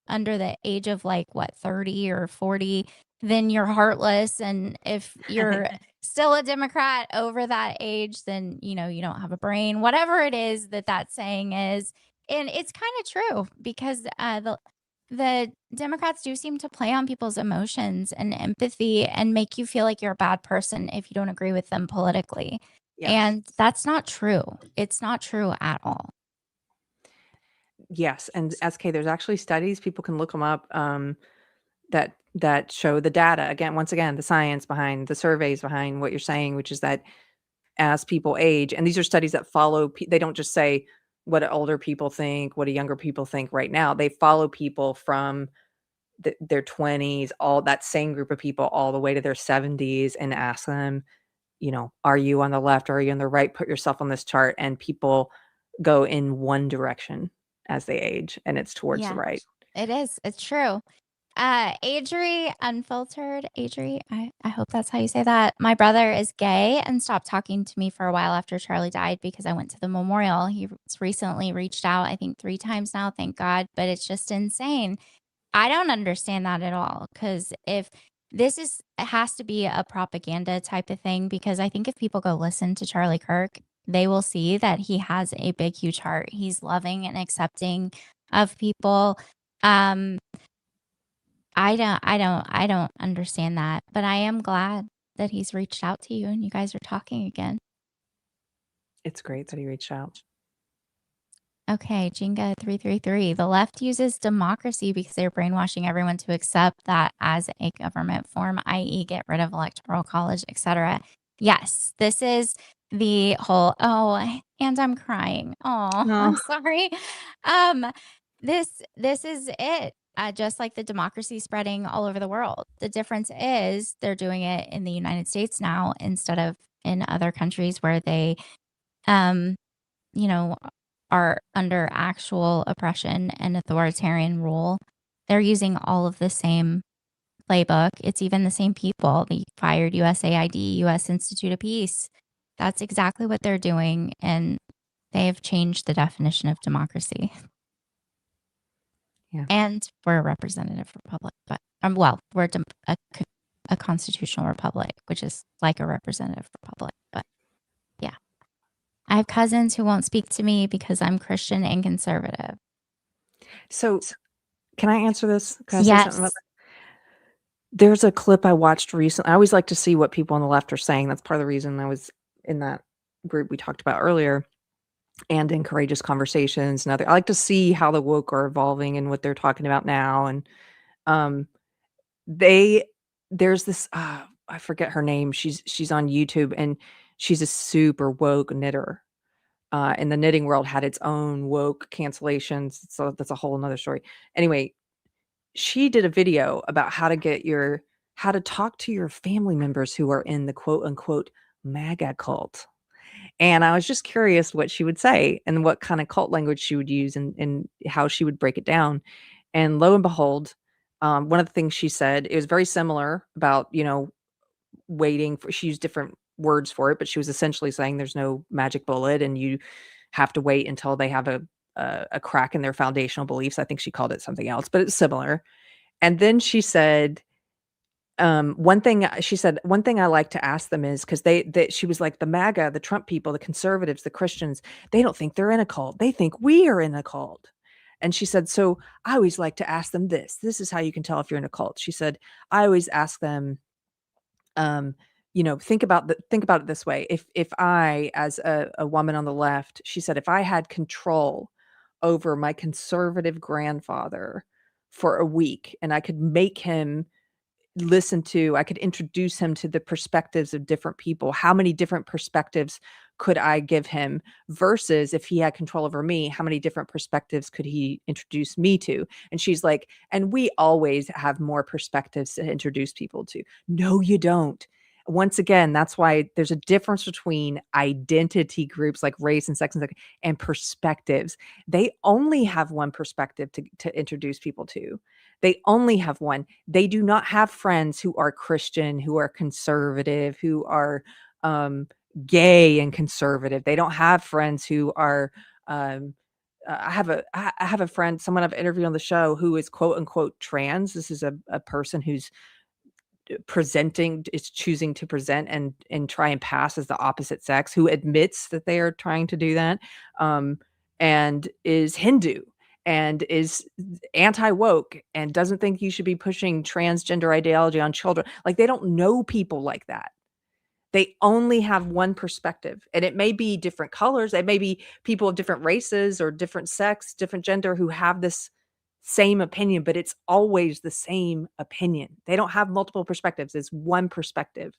under the age of like 30 or 40, then you're heartless. And if you're still a Democrat over that age, then, you don't have a brain, whatever it is that saying is. And it's kind of true because the Democrats do seem to play on people's emotions and empathy and make you feel like you're a bad person if you don't agree with them politically. Yes. And that's not true. It's not true at all. Yes. And SK, there's actually studies, people can look them up, that show the data. Once again, the science behind the surveys behind what you're saying, which is that as people age, and these are studies that follow, they don't just say what older people think, what younger people think right now. They follow people from their 20s, all that same group of people, all the way to their 70s, and ask them, are you on the left or are you on the right? Put yourself on this chart, and people go in one direction as they age, and it's towards the right. It is. It's true. Adri Unfiltered. Adri, I hope that's how you say that. My brother is gay and stopped talking to me for a while after Charlie died because I went to the memorial. He's recently reached out, I think 3 times now, thank God, but it's just insane. I don't understand that at all, because if this it has to be a propaganda type of thing, because I think if people go listen to Charlie Kirk, they will see that he has a big, huge heart. He's loving and accepting of people. I don't understand that, but I am glad that he's reached out to you and you guys are talking again. It's great that he reached out. Okay, Jenga333. The left uses democracy because they're brainwashing everyone to accept that as a government form, i.e., get rid of electoral college, etc. Yes, this is the whole. Oh, and I'm crying. Oh, I'm sorry. This is it. Just like the democracy spreading all over the world. The difference is they're doing it in the United States now instead of in other countries where they, you know, are under actual oppression and authoritarian rule. They're using all of the same playbook. It's even the same people. They fired USAID, U.S. Institute of Peace. That's exactly what they're doing, and they have changed the definition of democracy. Yeah. And we're a representative republic, but well, we're a constitutional republic, which is like a representative republic. But yeah, I have cousins who won't speak to me because I'm Christian and conservative. So, can I answer this? Can I say Yes. something about that? There's a clip I watched recently. I always like to see what people on the left are saying. That's part of the reason I was in that group we talked about earlier, and in Courageous Conversations and other. I like to see how the woke are evolving and what they're talking about now. And there's this I forget her name. She's on YouTube, and she's a super woke knitter. And the knitting world had its own woke cancellations. So that's a whole nother story. Anyway, she did a video about how to talk to your family members who are in the quote unquote MAGA cult. And I was just curious what she would say and what kind of cult language she would use and how she would break it down. And lo and behold, one of the things she said, it was very similar about, waiting for, she used different words for it, but she was essentially saying there's no magic bullet and you have to wait until they have a crack in their foundational beliefs. I think she called it something else, but it's similar. And then she said, one thing I like to ask them is because she was like, the MAGA, the Trump people, the conservatives, the Christians, they don't think they're in a cult. They think we are in a cult. And she said, so I always like to ask them this. This is how you can tell if you're in a cult. She said, I always ask them, think about it this way. If I, as a woman on the left, she said, if I had control over my conservative grandfather for a week and I could make him I could introduce him to the perspectives of different people. How many different perspectives could I give him versus if he had control over me, how many different perspectives could he introduce me to? And she's like, and we always have more perspectives to introduce people to. No, you don't. Once again, that's why there's a difference between identity groups like race and sex and perspectives. They only have one perspective to introduce people to. They only have one. They do not have friends who are Christian, who are conservative, who are gay and conservative. They don't have friends who are. I have a friend, someone I've interviewed on the show, who is quote unquote trans. This is a person who's choosing to present and try and pass as the opposite sex, who admits that they are trying to do that, and is Hindu and is anti-woke and doesn't think you should be pushing transgender ideology on children. Like, they don't know people like that. They only have one perspective, and it may be different colors. It may be people of different races or different sex, different gender who have this same opinion, but it's always the same opinion. They don't have multiple perspectives. It's one perspective.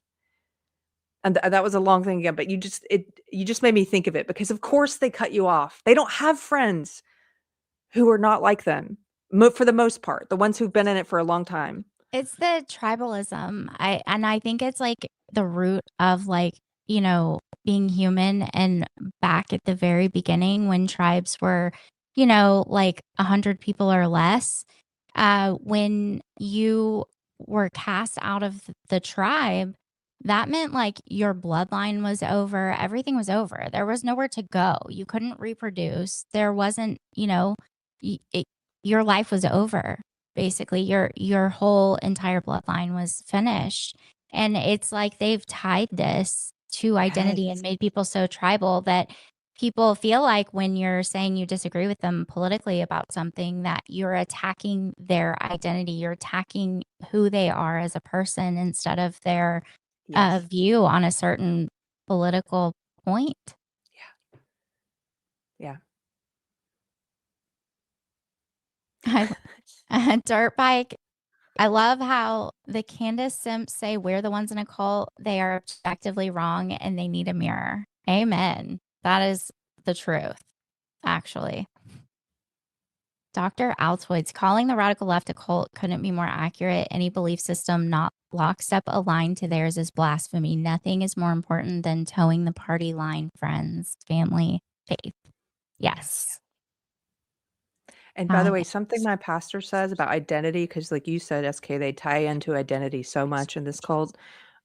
And that was a long thing again, but you just made me think of it, because of course they cut you off. They don't have friends who are not like them, for the most part, the ones who've been in it for a long time. It's the tribalism. I think it's like the root of being human, and back at the very beginning when tribes were, like 100 people or less, when you were cast out of the tribe, that meant like your bloodline was over, everything was over. There was nowhere to go. You couldn't reproduce. There wasn't, your life was over. Basically, your whole entire bloodline was finished. And it's like they've tied this to identity and made people so tribal that people feel like when you're saying you disagree with them politically about something, that you're attacking their identity, you're attacking who they are as a person instead of their Yes. view on a certain political point. Yeah. Dirt bike. I love how the Candace Simps say we're the ones in a cult. They are objectively wrong and they need a mirror. Amen. That is the truth, actually. Dr. Altoids, calling the radical left a cult couldn't be more accurate. Any belief system not lockstep aligned to theirs is blasphemy. Nothing is more important than towing the party line, friends, family, faith. Yes. And by the way, something my pastor says about identity, because like you said, SK, they tie into identity so much in this cult.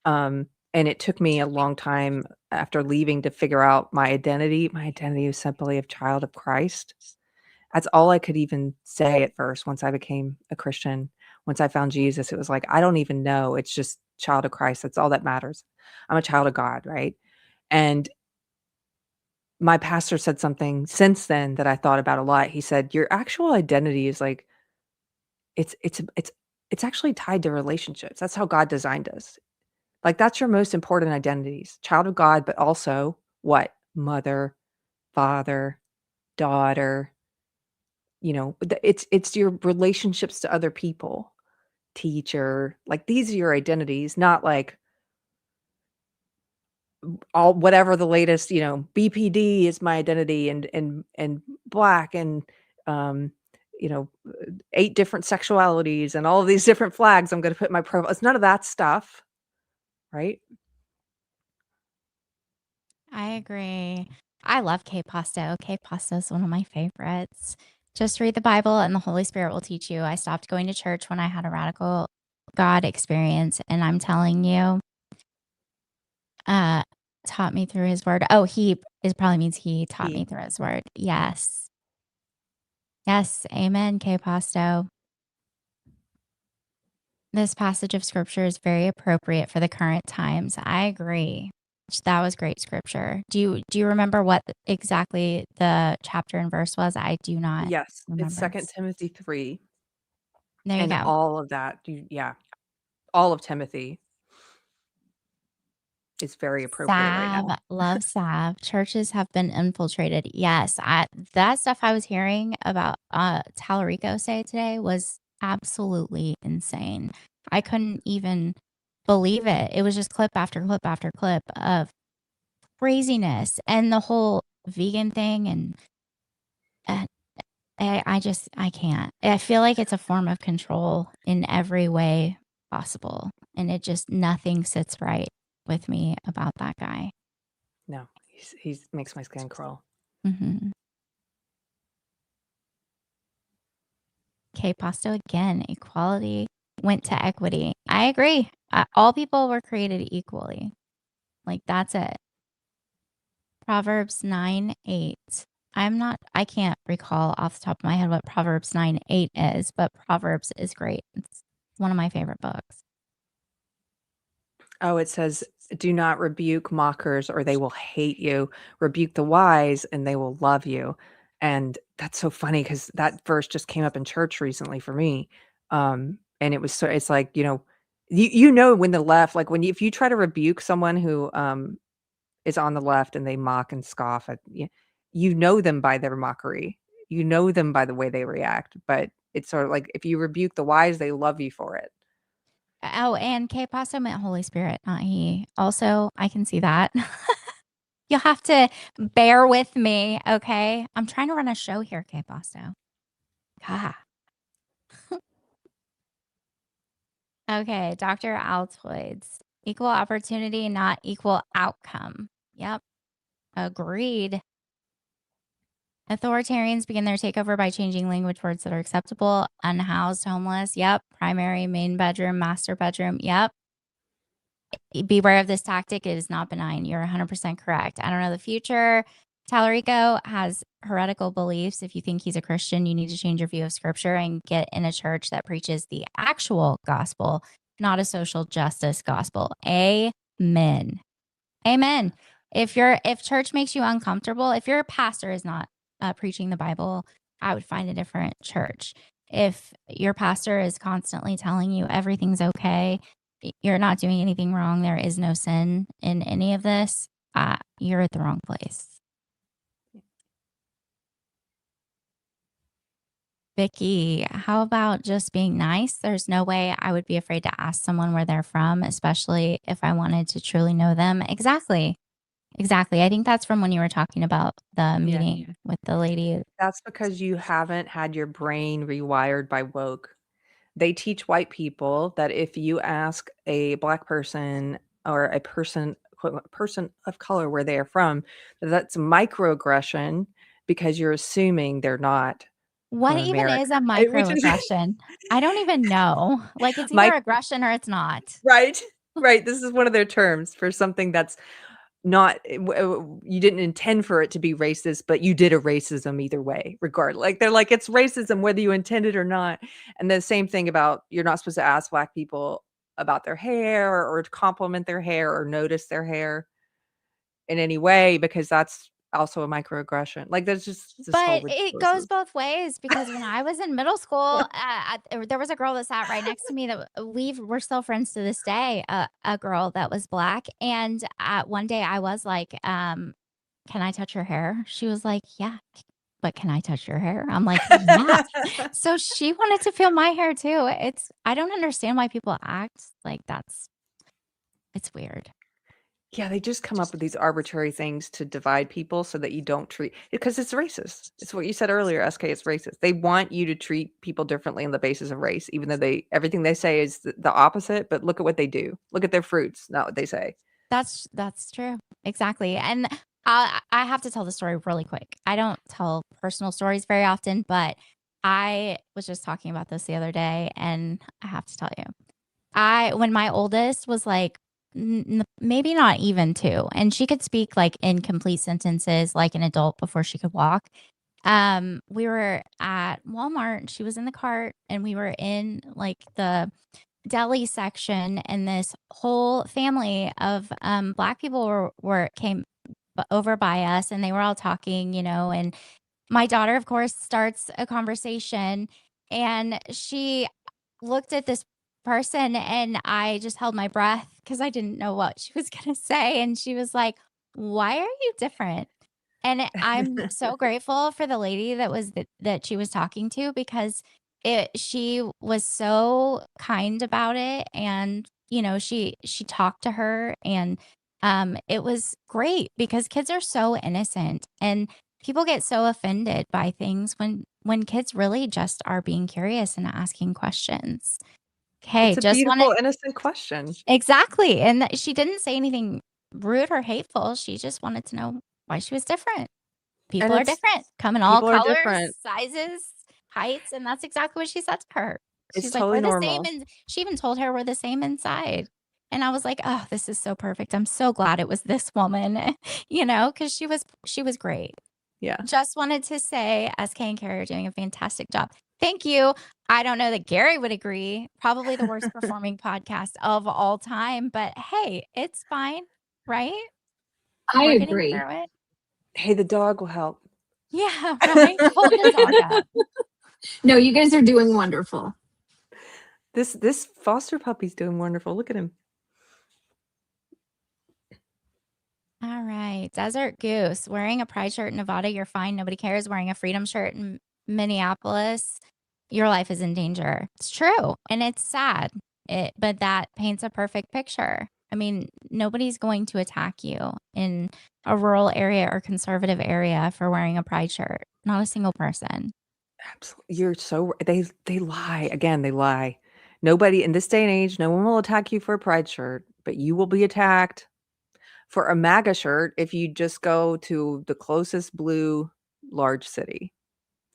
And it took me a long time after leaving to figure out my identity. My identity was simply a child of Christ. That's all I could even say at first. Once I became a Christian, once I found Jesus, it was like, I don't even know. It's just child of Christ. That's all that matters. I'm a child of God, right? And my pastor said something since then that I thought about a lot. He said, your actual identity is like, it's actually tied to relationships. That's how God designed us. Like, that's your most important identities. Child of God, but also what? Mother, father, daughter. You know, it's your relationships to other people, teacher. Like, these are your identities, not like all whatever the latest, BPD is my identity, and black, and um 8 different sexualities and all of these different flags I'm going to put in my profile. It's none of that stuff, right? I agree. I love K Pasto. K Pasto is one of my favorites. Just read the Bible and the Holy Spirit will teach you. I stopped going to church when I had a radical God experience, and I'm telling you, taught me through his word. Oh, probably means he taught me through his word. Yes. Yes. Amen, K Pasto. This passage of scripture is very appropriate for the current times. I agree. That was great scripture. Do you remember what exactly the chapter and verse was? I do not. Yes, remember. it's 2 Timothy 3. There you And go. all of that. All of Timothy is very appropriate right now. Love salve. Churches have been infiltrated. Yes, that stuff I was hearing about Tallarico say today was absolutely insane. I couldn't even believe it. It was just clip after clip after clip of craziness, and the whole vegan thing, and I can't. I feel like it's a form of control in every way possible, and nothing sits right with me about that guy. No, he's makes my skin crawl. Mm-hmm. Okay, Pasto again. Equality went to equity. I agree. All people were created equally. Like, that's it. Proverbs 9:8. I can't recall off the top of my head what Proverbs 9:8 is, but Proverbs is great. It's one of my favorite books. Oh, it says, do not rebuke mockers or they will hate you. Rebuke the wise and they will love you. And that's so funny because that verse just came up in church recently for me. And it's like, when the left, like if you try to rebuke someone who is on the left and they mock and scoff at you know them by their mockery. You know them by the way they react. But it's sort of like if you rebuke the wise, they love you for it. Oh, and K Pasto meant Holy Spirit, not he. Also, I can see that. You'll have to bear with me, okay? I'm trying to run a show here, K Pasto. Ah. Okay, Dr. Altoids. Equal opportunity, not equal outcome. Yep. Agreed. Authoritarians begin their takeover by changing language words that are acceptable. Unhoused, homeless. Yep. Primary, main bedroom, master bedroom. Yep. Beware of this tactic. It is not benign. You're 100% correct. I don't know the future. Tallarico has heretical beliefs. If you think he's a Christian, you need to change your view of scripture and get in a church that preaches the actual gospel, not a social justice gospel. Amen. Amen. If church makes you uncomfortable, if your pastor is not preaching the Bible, I would find a different church. If your pastor is constantly telling you everything's okay, you're not doing anything wrong, there is no sin in any of this, you're at the wrong place. Vicky, how about just being nice? There's no way I would be afraid to ask someone where they're from, especially if I wanted to truly know them. Exactly. I think that's from when you were talking about the meeting with the lady. That's because you haven't had your brain rewired by woke. They teach white people that if you ask a Black person or a person of color where they are from, that's microaggression because you're assuming they're not What from even America. is a microaggression? I don't even know. Like, it's either aggression or it's not. Right. This is one of their terms for something that's not, you didn't intend for it to be racist, but you did a racism either way, regardless. Like, they're like, it's racism whether you intend it or not. And the same thing about, you're not supposed to ask Black people about their hair or to compliment their hair or notice their hair in any way, because that's also a microaggression. Like, there's just this whole But it goes both ways, because when I was in middle school, there was a girl that sat right next to me that we're still friends to this day, a girl that was Black. And one day I was like, can I touch your hair? She was like, yeah, but can I touch your hair? I'm like, yeah. So she wanted to feel my hair too. I don't understand why people act like it's weird. Yeah, they just come up with these arbitrary things to divide people so that you don't treat, because it's racist. It's what you said earlier, SK, it's racist. They want you to treat people differently on the basis of race, even though everything they say is the opposite, but look at what they do. Look at their fruits, not what they say. That's true. Exactly. And I have to tell the story really quick. I don't tell personal stories very often, but I was just talking about this the other day, and I have to tell you. When my oldest was like, maybe not even 2, and she could speak like incomplete sentences like an adult before she could walk. We were at Walmart, she was in the cart, and we were in like the deli section, and this whole family of Black people came over by us, and they were all talking, and my daughter, of course, starts a conversation, and she looked at this person, and I just held my breath because I didn't know what she was going to say. And she was like, why are you different? And I'm so grateful for the lady that she was talking to, because she was so kind about it. And, she talked to her, and it was great, because kids are so innocent, and people get so offended by things when kids really just are being curious and asking questions. Okay, It's a beautiful, innocent question. Exactly. And she didn't say anything rude or hateful. She just wanted to know why she was different. People are different, come in all colors, sizes, heights, and that's exactly what she said to her. She's like, totally we're the normal. same, and she even told her we're the same inside. And I was like, oh, this is so perfect. I'm so glad it was this woman, because she was great. Yeah. Just wanted to say SK and Carrie are doing a fantastic job. Thank you. I don't know that Gary would agree. Probably the worst performing podcast of all time, but hey, it's fine, right? I We're agree. getting through it. Hey, the dog will help. Yeah, right. Hold the dog up. No, you guys are doing wonderful. This foster puppy's doing wonderful. Look at him. All right. Desert Goose. Wearing a pride shirt in Nevada, you're fine. Nobody cares. Wearing a freedom shirt in Minneapolis, your life is in danger. It's true. And it's sad. But that paints a perfect picture. I mean, nobody's going to attack you in a rural area or conservative area for wearing a pride shirt. Not a single person. Absolutely. You're so, they lie. Again, they lie. Nobody in this day and age, no one will attack you for a pride shirt, but you will be attacked for a MAGA shirt if you just go to the closest blue large city.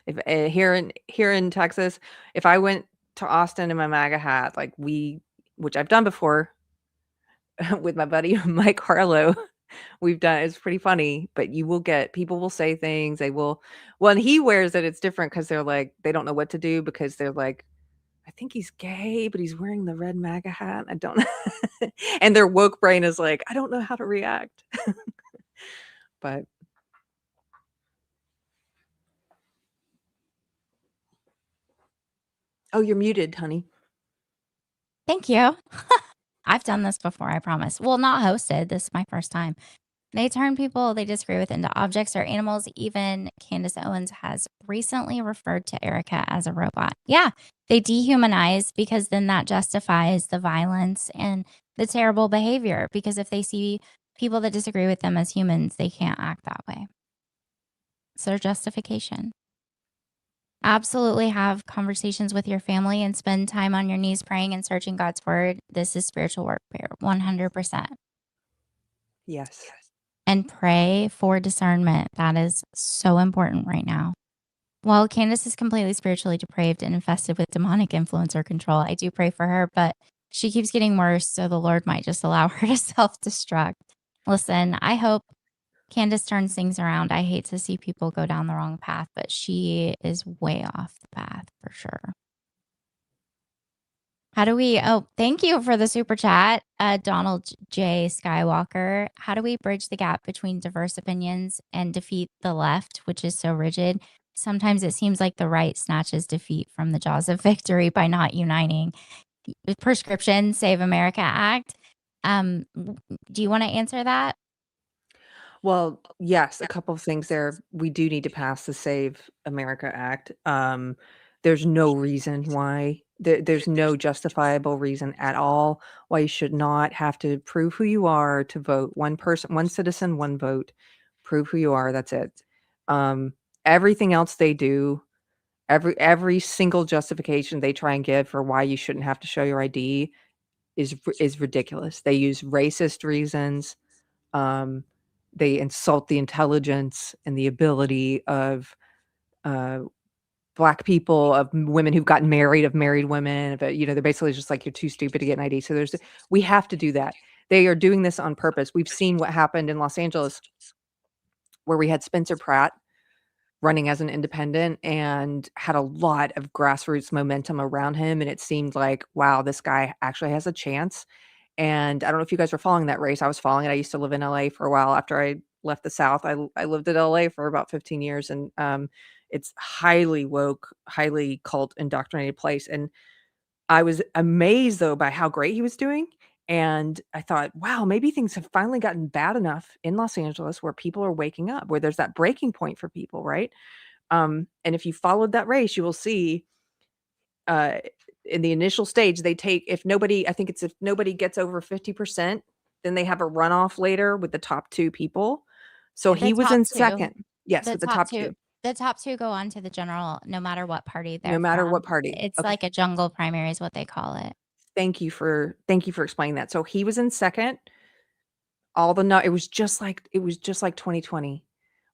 If here in Texas, if I went to Austin in my MAGA hat, which I've done before with my buddy Mike Harlow, we've done, it's pretty funny, but people will say things, when he wears it, it's different because they're like, they don't know what to do, because they're like, I think he's gay, but he's wearing the red MAGA hat. I don't know. And their woke brain is like, I don't know how to react. But oh, you're muted, honey. Thank you. I've done this before, I promise. Well, not hosted. This is my first time. They turn people they disagree with into objects or animals. Even Candace Owens has recently referred to Erica as a robot. Yeah, they dehumanize because then that justifies the violence and the terrible behavior. Because if they see people that disagree with them as humans, they can't act that way. It's their justification. Absolutely have conversations with your family and spend time on your knees praying and searching God's word. This is spiritual warfare, 100%. Yes. And pray for discernment. That is so important right now. While Candace is completely spiritually depraved and infested with demonic influence or control, I do pray for her, but she keeps getting worse, so the Lord might just allow her to self-destruct. Listen, I hope Candace turns things around. I hate to see people go down the wrong path, but she is way off the path for sure. How do we, thank you for the super chat, Donald J. Skywalker. How do we bridge the gap between diverse opinions and defeat the left, which is so rigid? Sometimes it seems like the right snatches defeat from the jaws of victory by not uniting. Prescription Save America Act. Do you want to answer that? Well, yes, a couple of things there. We do need to pass the Save America Act. There's no reason why. There's no justifiable reason at all why you should not have to prove who you are to vote. One person, one citizen, one vote. Prove who you are. That's it. Everything else they do, every single justification they try and give for why you shouldn't have to show your ID is ridiculous. They use racist reasons. They insult the intelligence and the ability of Black people, of women who've gotten married, of married women. But they're basically just like, you're too stupid to get an ID. So we have to do that. They are doing this on purpose. We've seen what happened in Los Angeles, where we had Spencer Pratt running as an independent and had a lot of grassroots momentum around him. And it seemed like, wow, this guy actually has a chance. And I don't know if you guys were following that race. I was following it. I used to live in LA for a while after I left the South. I lived in LA for about 15 years, and it's highly woke, highly cult indoctrinated place. And I was amazed though by how great he was doing. And I thought, wow, maybe things have finally gotten bad enough in Los Angeles where people are waking up, where there's that breaking point for people, right? And if you followed that race, you will see in the initial stage, they take, if nobody gets over 50%, then they have a runoff later with the top two people. So The he was in top two. second. Yes, The with the top two. The top two go on to the general, no matter what party they're No matter from. what party. It's Okay. like a jungle primary is what they call it. Thank you for explaining that. So he was in second. It was just like 2020,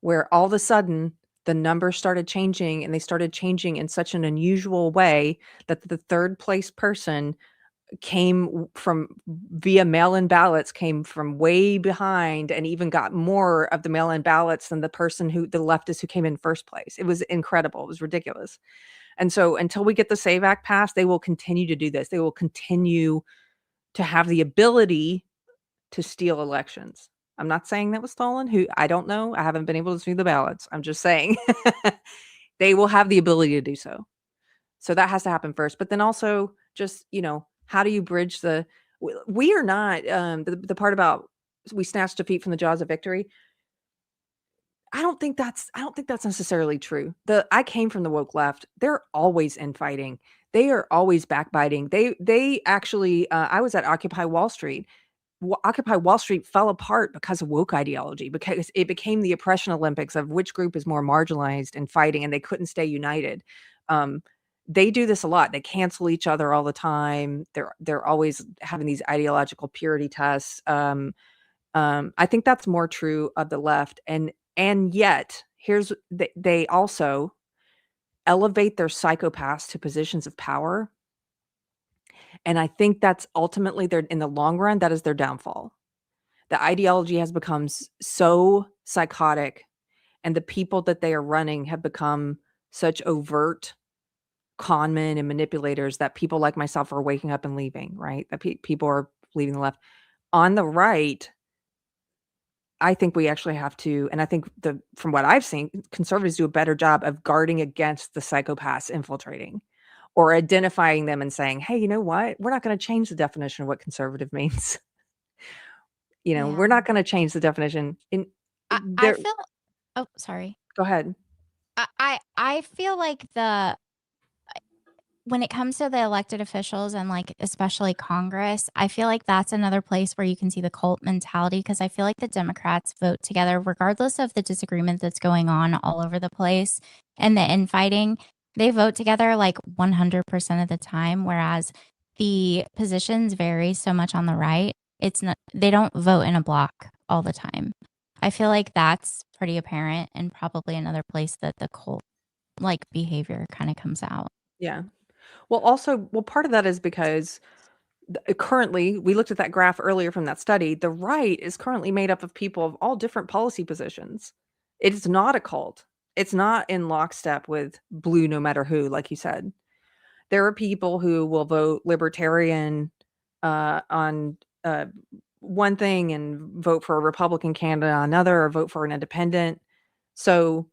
where all of a sudden the numbers started changing, and they started changing in such an unusual way that the third place person came from via mail-in ballots, came from way behind, and even got more of the mail-in ballots than the leftist who came in first place. It was incredible. It was ridiculous. And so until we get the SAVE Act passed, they will continue to do this. They will continue to have the ability to steal elections. I'm not saying that was stolen. I don't know. I haven't been able to see the ballots. I'm just saying they will have the ability to do so. So that has to happen first. But then also just, how do you bridge we are not, the part about we snatch defeat from the jaws of victory. I don't think that's necessarily true. I came from the woke left. They're always infighting. They are always backbiting. They actually, I was at Occupy Wall Street. Occupy Wall Street fell apart because of woke ideology, because it became the oppression Olympics of which group is more marginalized and fighting, and they couldn't stay united. They do this a lot. They cancel each other all the time. They're always having these ideological purity tests. I think that's more true of the left, and yet they also elevate their psychopaths to positions of power. And I think that's ultimately in the long run, that is their downfall. The ideology has become so psychotic, and the people that they are running have become such overt con men and manipulators that people like myself are waking up and leaving, right? That people are leaving the left. On the right, I think we actually have to, and I think from what I've seen, conservatives do a better job of guarding against the psychopaths infiltrating or identifying them and saying, hey, you know what? We're not going to change the definition of what conservative means. We're not going to change the definition. I feel. Oh, sorry. Go ahead. I feel like when it comes to the elected officials and like especially Congress, I feel like that's another place where you can see the cult mentality, because I feel like the Democrats vote together regardless of the disagreement that's going on all over the place and the infighting. They vote together like 100% of the time, whereas the positions vary so much on the right. They don't vote in a block all the time. I feel like that's pretty apparent, and probably another place that the cult like behavior kind of comes out. Yeah. Well, part of that is because currently, we looked at that graph earlier from that study, the right is currently made up of people of all different policy positions. It is not a cult. It's not in lockstep with blue no matter who, like you said. There are people who will vote libertarian on one thing and vote for a Republican candidate on another, or vote for an independent. So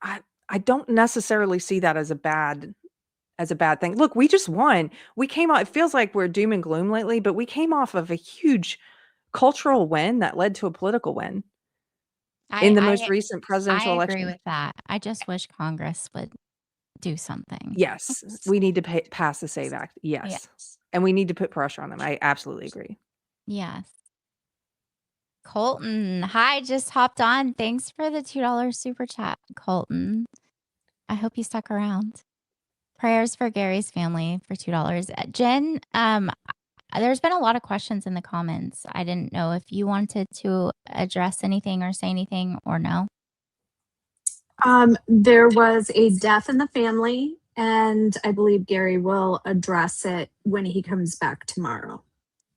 I don't necessarily see that as a bad thing. Look, we just won. We came out, it feels like we're doom and gloom lately, but we came off of a huge cultural win that led to a political win in the most recent presidential election. I agree with that. I just wish Congress would do something. Yes, we need to pass the SAVE Act. Yes. And we need to put pressure on them. I absolutely agree. Yes. Colton, hi, just hopped on. Thanks for the $2 super chat, Colton. I hope you stuck around. Prayers for Gary's family for $2. Jen, there's been a lot of questions in the comments. I didn't know if you wanted to address anything or say anything or no. There was a death in the family, and I believe Gary will address it when he comes back tomorrow.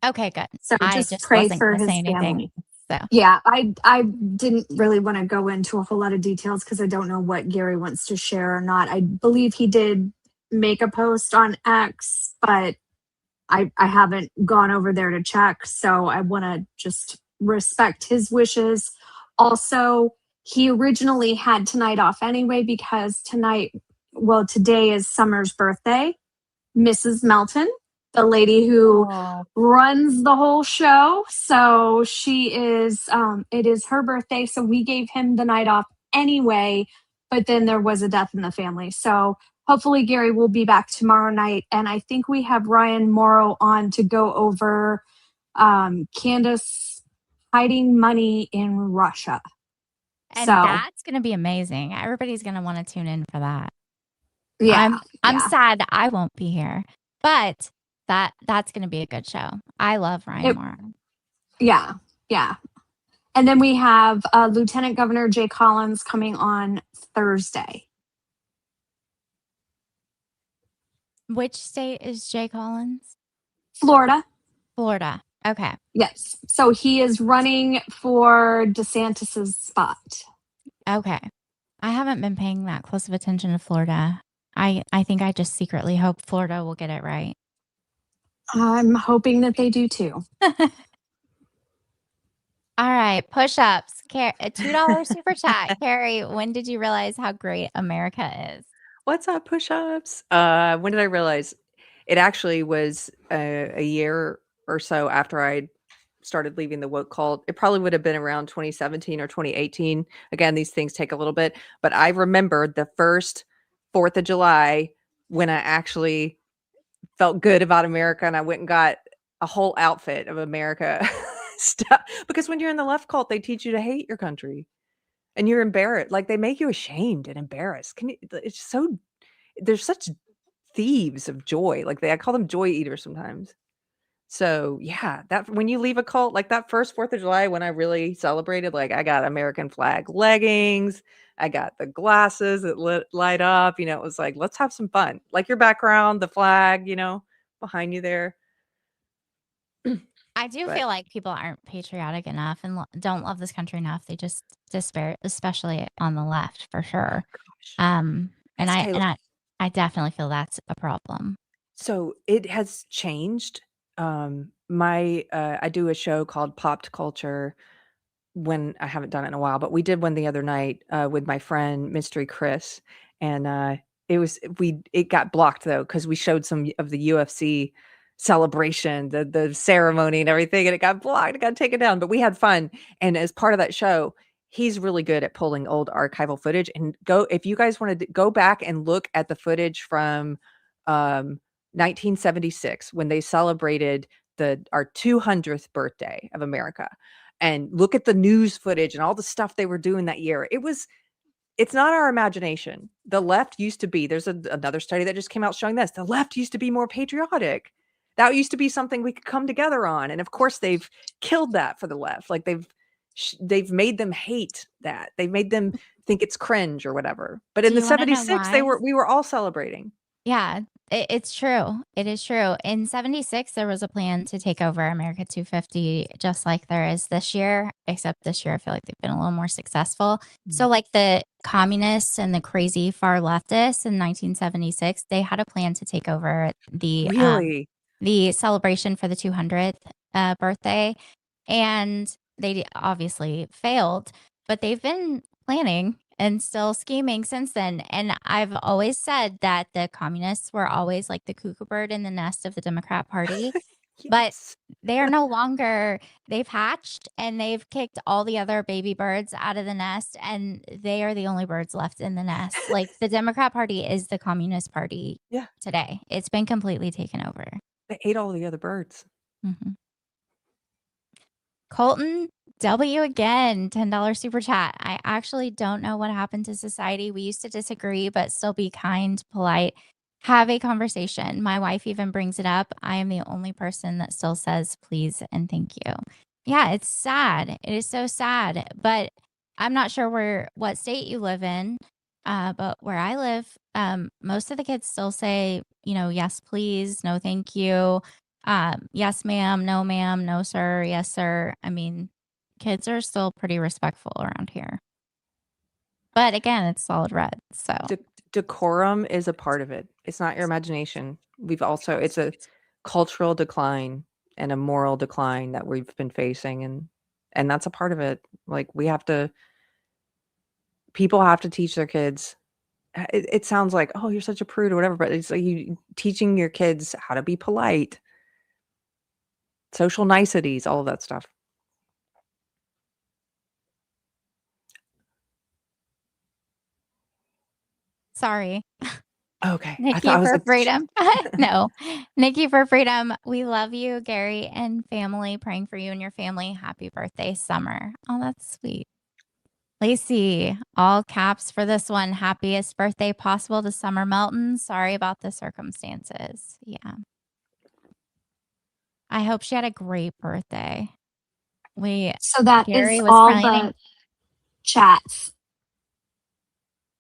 Okay, good. So just pray for his family. So yeah, I didn't really want to go into a whole lot of details because I don't know what Gary wants to share or not. I believe he did make a post on X, but I haven't gone over there to check. So I want to just respect his wishes. Also, he originally had tonight off anyway because today is Summer's birthday. Mrs. Melton, the lady who runs the whole show. So it is her birthday. So we gave him the night off anyway, but then there was a death in the family. So hopefully Gary will be back tomorrow night. And I think we have Ryan Morrow on to go over Candace hiding money in Russia. And that's going to be amazing. Everybody's going to want to tune in for that. Yeah. I'm sad that I won't be here, but that's going to be a good show. I love Ryan Morrow. Yeah. Yeah. And then we have Lieutenant Governor Jay Collins coming on Thursday. Which state is Jay Collins? Florida. Okay. Yes. So he is running for DeSantis's spot. Okay. I haven't been paying that close of attention to Florida. I think I just secretly hope Florida will get it right. I'm hoping that they do too. All right. Push-ups. $2 super chat. Carrie, when did you realize how great America is? What's up, push-ups? When did I realize? It actually was a year or so after I started leaving the woke cult. It probably would have been around 2017 or 2018. Again, these things take a little bit, but I remember the first 4th of July when I actually felt good about America and I went and got a whole outfit of America stuff. Because when you're in the left cult, they teach you to hate your country and you're embarrassed. Like they make you ashamed and embarrassed. They're such thieves of joy. Like I call them joy eaters sometimes. So yeah, that when you leave a cult, like that first 4th of July, when I really celebrated, like I got American flag leggings, I got the glasses that light up, it was like, let's have some fun. Like your background, the flag, behind you there. I do feel like people aren't patriotic enough and don't love this country enough. They just despair, especially on the left for sure. And I definitely feel that's a problem. So it has changed. I do a show called Popped Culture when I haven't done it in a while, but we did one the other night with my friend Mystery Chris, and it got blocked though because we showed some of the UFC celebration, the ceremony and everything, and it got blocked. It got taken down, but we had fun. And as part of that show, he's really good at pulling old archival footage. And if you guys wanted to go back and look at the footage from 1976 when they celebrated our 200th birthday of America, and look at the news footage and all the stuff they were doing that year. It's not our imagination. The left used to be, there's another study that just came out showing this. The left used to be more patriotic. That used to be something we could come together on. And of course they've killed that for the left. Like they've made them hate that. They've made them think it's cringe or whatever. But in the 76, we were all celebrating. Yeah, it's true. It is true. In 76, there was a plan to take over America 250, just like there is this year, except this year I feel like they've been a little more successful. So like the communists and the crazy far leftists in 1976, they had a plan to take over the celebration for the 200th birthday. And they obviously failed, but they've been planning and still scheming since then. And I've always said that the communists were always like the cuckoo bird in the nest of the Democrat Party. Yes. But they are no longer, they've hatched and they've kicked all the other baby birds out of the nest, and they are the only birds left in the nest. Like the Democrat Party is the Communist Party today. It's been completely taken over. They ate all the other birds. Mm-hmm. Colton W again, $10 super chat. I actually don't know what happened to society. We used to disagree, but still be kind, polite, have a conversation. My wife even brings it up. I am the only person that still says please and thank you. Yeah, it's sad. It is so sad. But I'm not sure what state you live in, but where I live, most of the kids still say, yes, please, no, thank you. Yes, ma'am, no, sir, yes, sir. I mean, kids are still pretty respectful around here. But again, it's solid red. So decorum is a part of it. It's not your imagination. It's a cultural decline and a moral decline that we've been facing. And that's a part of it. Like people have to teach their kids. It sounds like, oh, you're such a prude or whatever, but it's like you teaching your kids how to be polite, social niceties, all of that stuff. Sorry. Okay. Nikki for freedom. No. Nikki for freedom. We love you, Gary, and family. Praying for you and your family. Happy birthday, Summer. Oh, that's sweet. Lacey, all caps for this one. Happiest birthday possible to Summer Melton. Sorry about the circumstances. Yeah. I hope she had a great birthday. So that Gary is was all planning. the chats.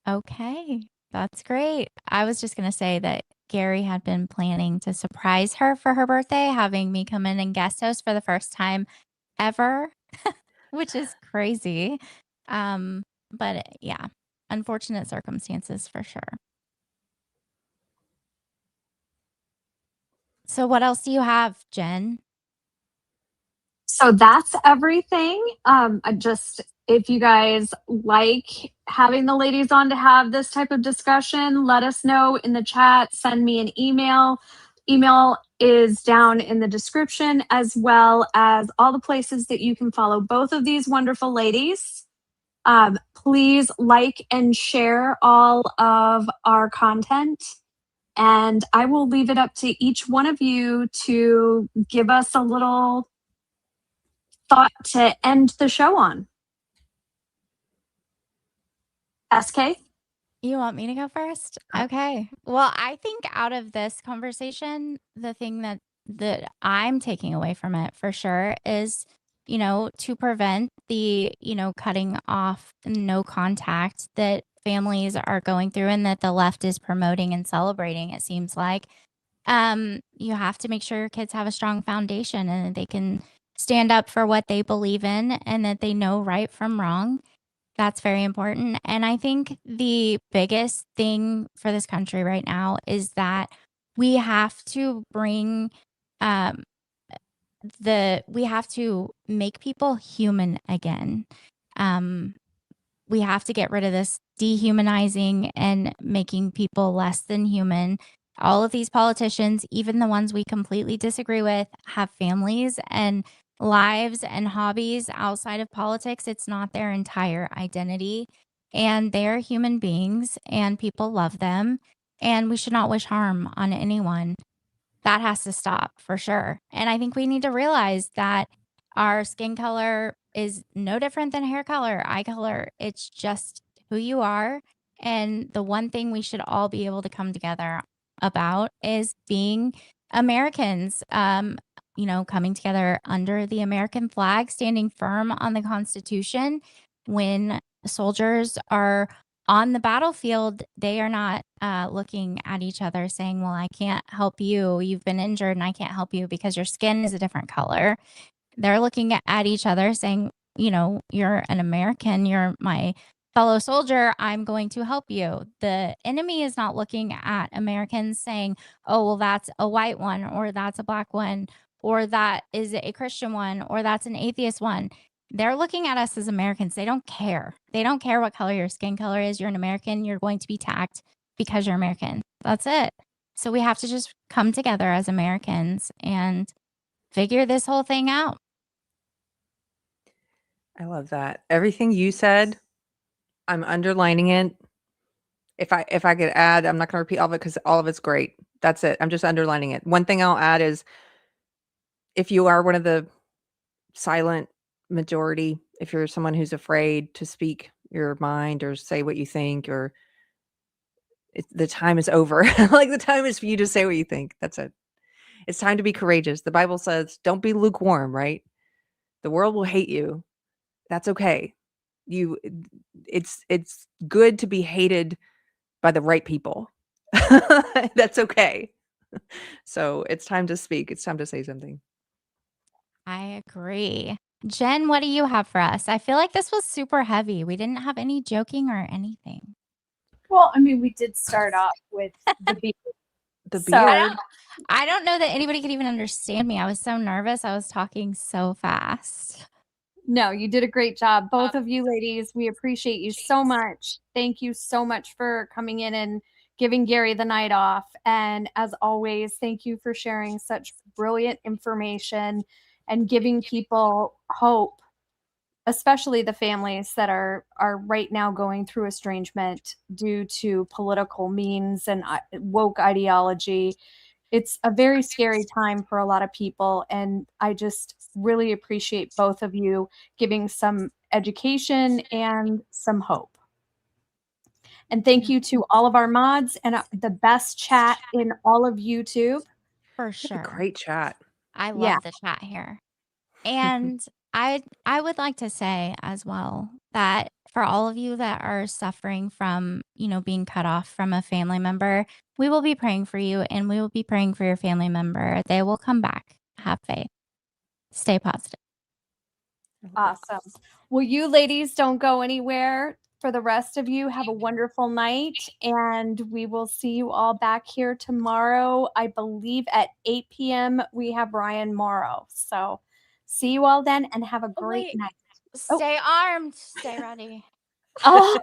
Okay, that's great. I was just going to say that Gary had been planning to surprise her for her birthday, having me come in and guest host for the first time ever, which is crazy. But yeah, unfortunate circumstances for sure. So what else do you have, Jen? So that's everything. If you guys like having the ladies on to have this type of discussion, let us know in the chat. Send me an email. Email is down in the description, as well as all the places that you can follow both of these wonderful ladies. Please like and share all of our content. And I will leave it up to each one of you to give us a little thought to end the show on. SK? You want me to go first? Okay. Well, I think out of this conversation, the thing that I'm taking away from it for sure is, to prevent the, cutting off no contact that families are going through and that the left is promoting and celebrating, it seems like. You have to make sure your kids have a strong foundation and that they can stand up for what they believe in and that they know right from wrong. That's very important. And I think the biggest thing for this country right now is that we have to bring we have to make people human again. We have to get rid of this dehumanizing and making people less than human. All of these politicians, even the ones we completely disagree with, have families and lives and hobbies outside of politics. It's not their entire identity. And they're human beings and people love them. And we should not wish harm on anyone. That has to stop for sure. And I think we need to realize that our skin color is no different than hair color, eye color. It's just who you are. And the one thing we should all be able to come together about is being Americans, coming together under the American flag, standing firm on the Constitution. When soldiers are on the battlefield, they are not looking at each other saying, well, I can't help you. You've been injured and I can't help you because your skin is a different color. They're looking at each other saying, you're an American, you're my fellow soldier, I'm going to help you. The enemy is not looking at Americans saying, oh, well, that's a white one, or that's a black one, or that is a Christian one, or that's an atheist one. They're looking at us as Americans. They don't care. They don't care what color your skin color is. You're an American. You're going to be tagged because you're American. That's it. So we have to just come together as Americans and figure this whole thing out. I love that. Everything you said, I'm underlining it. If I could add, I'm not going to repeat all of it because all of it's great. That's it. I'm just underlining it. One thing I'll add is, if you are one of the silent majority, if you're someone who's afraid to speak your mind or say what you think, or the time is over. Like, the time is for you to say what you think. That's it. It's time to be courageous. The Bible says, don't be lukewarm, right? The world will hate you. That's okay. It's good to be hated by the right people. That's okay. So it's time to speak. It's time to say something. I agree. Jen, what do you have for us? I feel like this was super heavy. We didn't have any joking or anything. Well, I mean, we did start off with the beard. The So- beard. I don't know that anybody could even understand me. I was so nervous. I was talking so fast. No, you did a great job. Both of you ladies, we appreciate you so much. Thank you so much for coming in and giving Gary the night off. And as always, thank you for sharing such brilliant information and giving people hope, especially the families that are right now going through estrangement due to political means and woke ideology. It's a very scary time for a lot of people, and I just really appreciate both of you giving some education and some hope. And thank you to all of our mods and the best chat in all of YouTube. For What a sure. great chat. I love Yeah. the chat here. And I would like to say as well that for all of you that are suffering from, being cut off from a family member, we will be praying for you and we will be praying for your family member. They will come back. Have faith. Stay positive. Awesome. Well, you ladies don't go anywhere. For the rest of you, have a wonderful night, and we will see you all back here tomorrow. I believe at 8 p.m. we have Ryan Morrow. So see you all then, and have a great wait. night. Stay armed. Stay ready. Oh,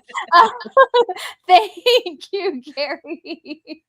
thank you, Carrie.